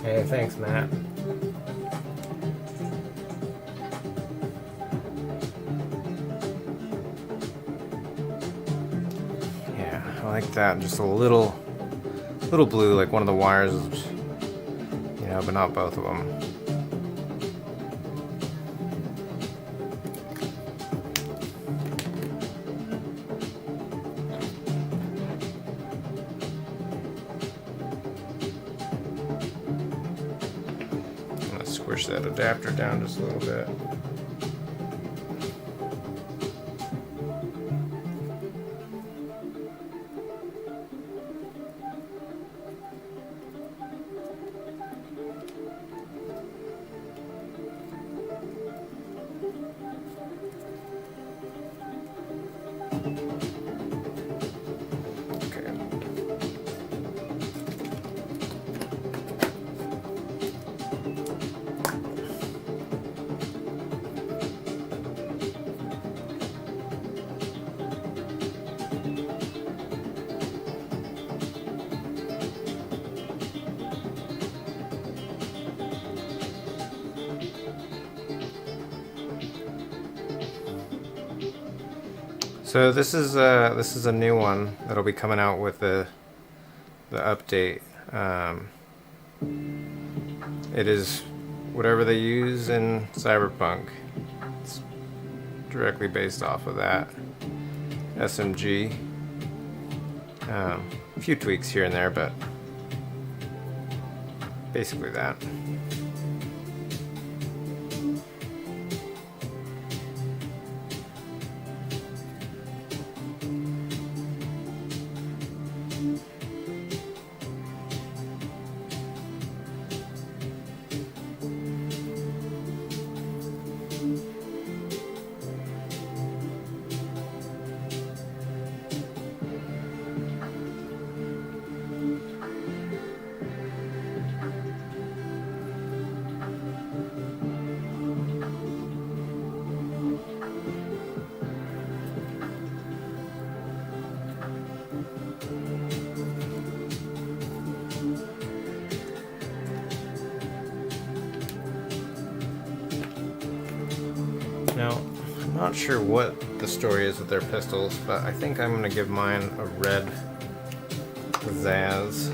Hey, thanks, Matt. Yeah, I like that. Just a little blue, like one of the wires, you know, but not both of them. I'm gonna squish that adapter down just a little bit. So this is a new one that'll be coming out with the update. It is whatever they use in Cyberpunk. It's directly based off of that SMG. A few tweaks here and there, but basically that. Now, I'm not sure what the story is with their pistols, but I think I'm going to give mine a red Zaz.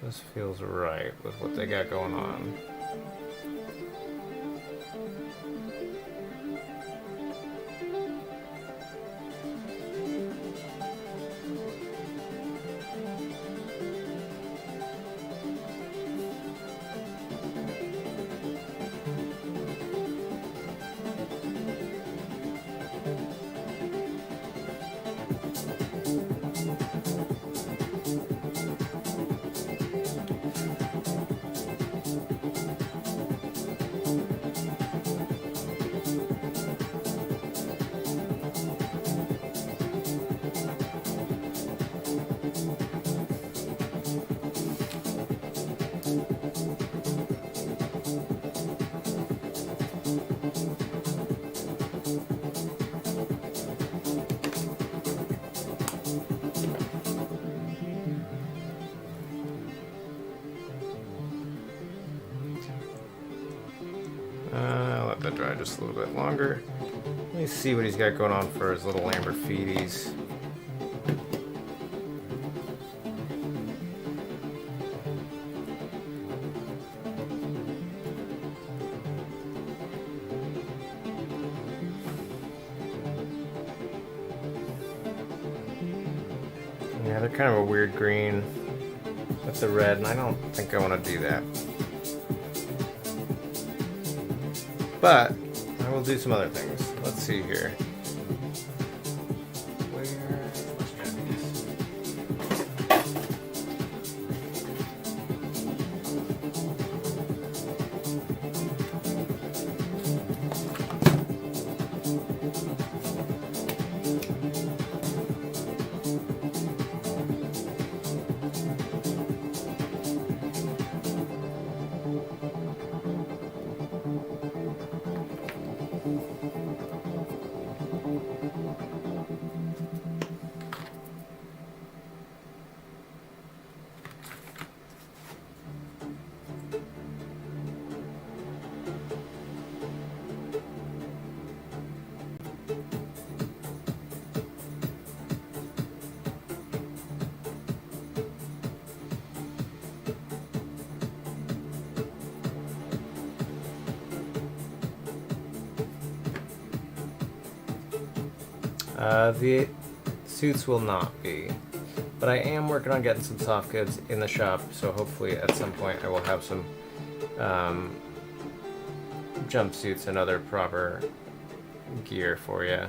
Just feels right with what they got going on. I'll let that dry just a little bit longer. Let me see what he's got going on for his little Lamborghinis. Yeah, they're kind of a weird green. That's a red, and I don't think I want to do that. But I will do some other things. Let's see here. The suits will not be. But I am working on getting some soft goods in the shop, so hopefully at some point I will have some jumpsuits and other proper gear for you.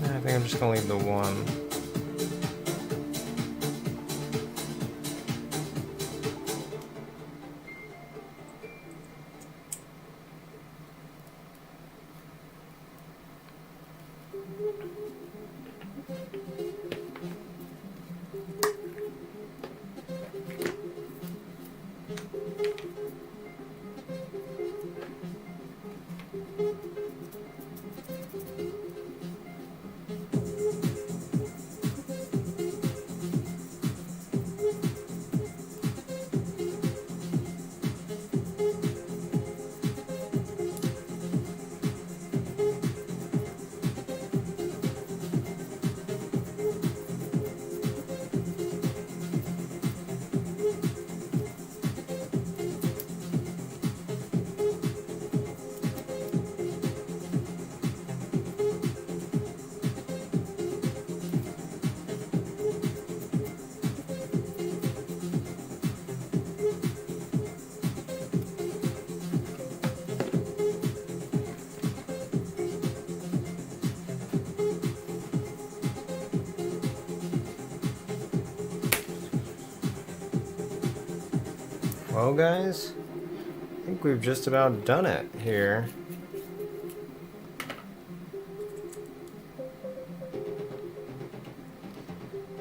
I think I'm just gonna leave the one. Well, guys, I think we've just about done it here.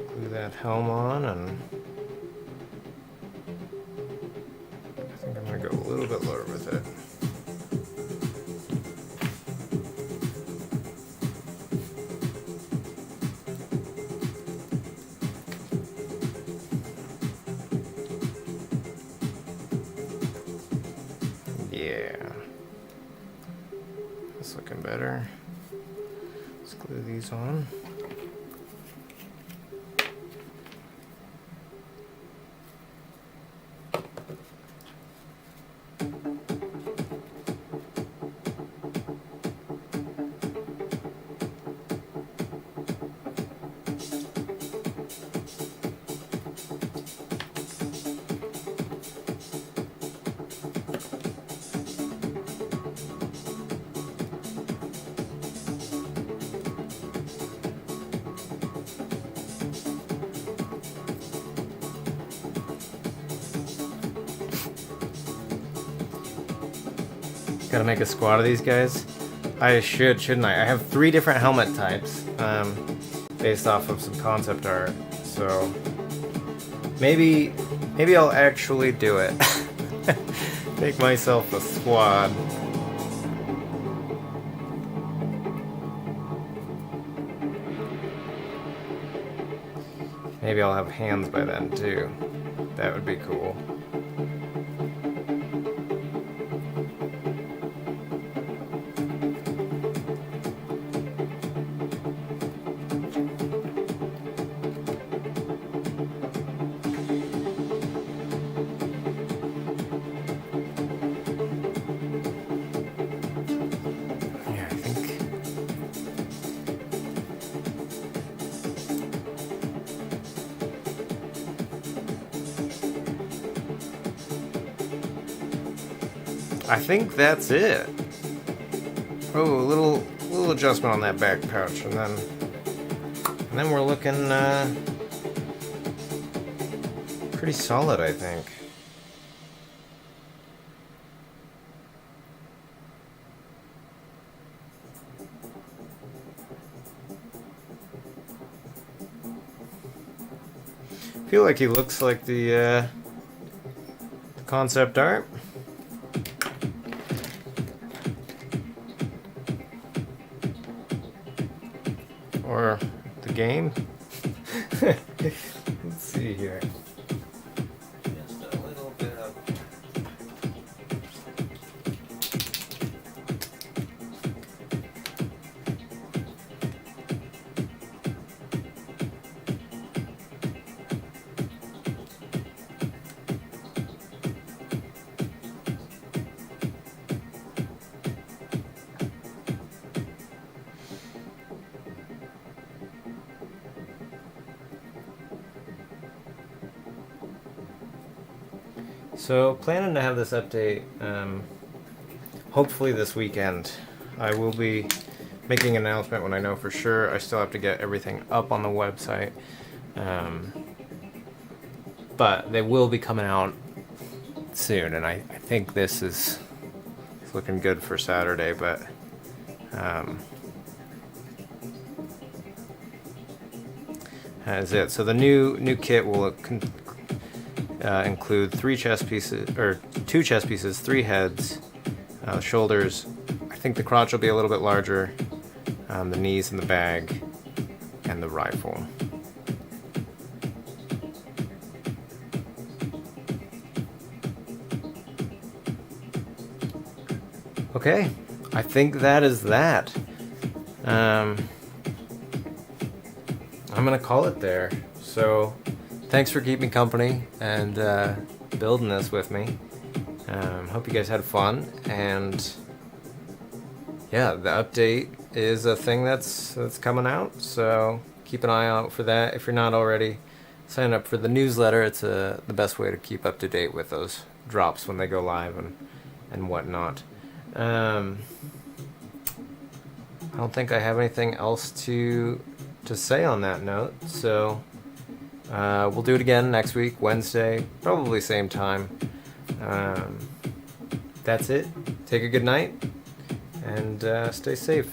Glue that helm on, and I think I'm going to go a little bit lower with it. Yeah, that's looking better. Let's glue these on. Gotta make a squad of these guys. I should, shouldn't I? I have 3 different helmet types, based off of some concept art. So maybe I'll actually do it. Make myself a squad. Maybe I'll have hands by then too. That would be cool. I think that's it. Oh, a little little adjustment on that back pouch, and then we're looking pretty solid, I think. I feel like he looks like the concept art. Or the game. Let's see here. Just a little bit of... So, planning to have this update hopefully this weekend. I will be making an announcement when I know for sure. I still have to get everything up on the website. But they will be coming out soon, and I think this is looking good for Saturday, but that is it. So the new kit will include 2 chest pieces, 3 heads, shoulders. I think the crotch will be a little bit larger, the knees and the bag, and the rifle. Okay, I think that is that. I'm gonna call it there. So, thanks for keeping company and building this with me. Hope you guys had fun, and yeah, the update is a thing that's coming out, so keep an eye out for that. If you're not already, sign up for the newsletter. It's the best way to keep up to date with those drops when they go live and whatnot. I don't think I have anything else to say on that note, so we'll do it again next week, Wednesday, probably same time. That's it. Take a good night, and stay safe.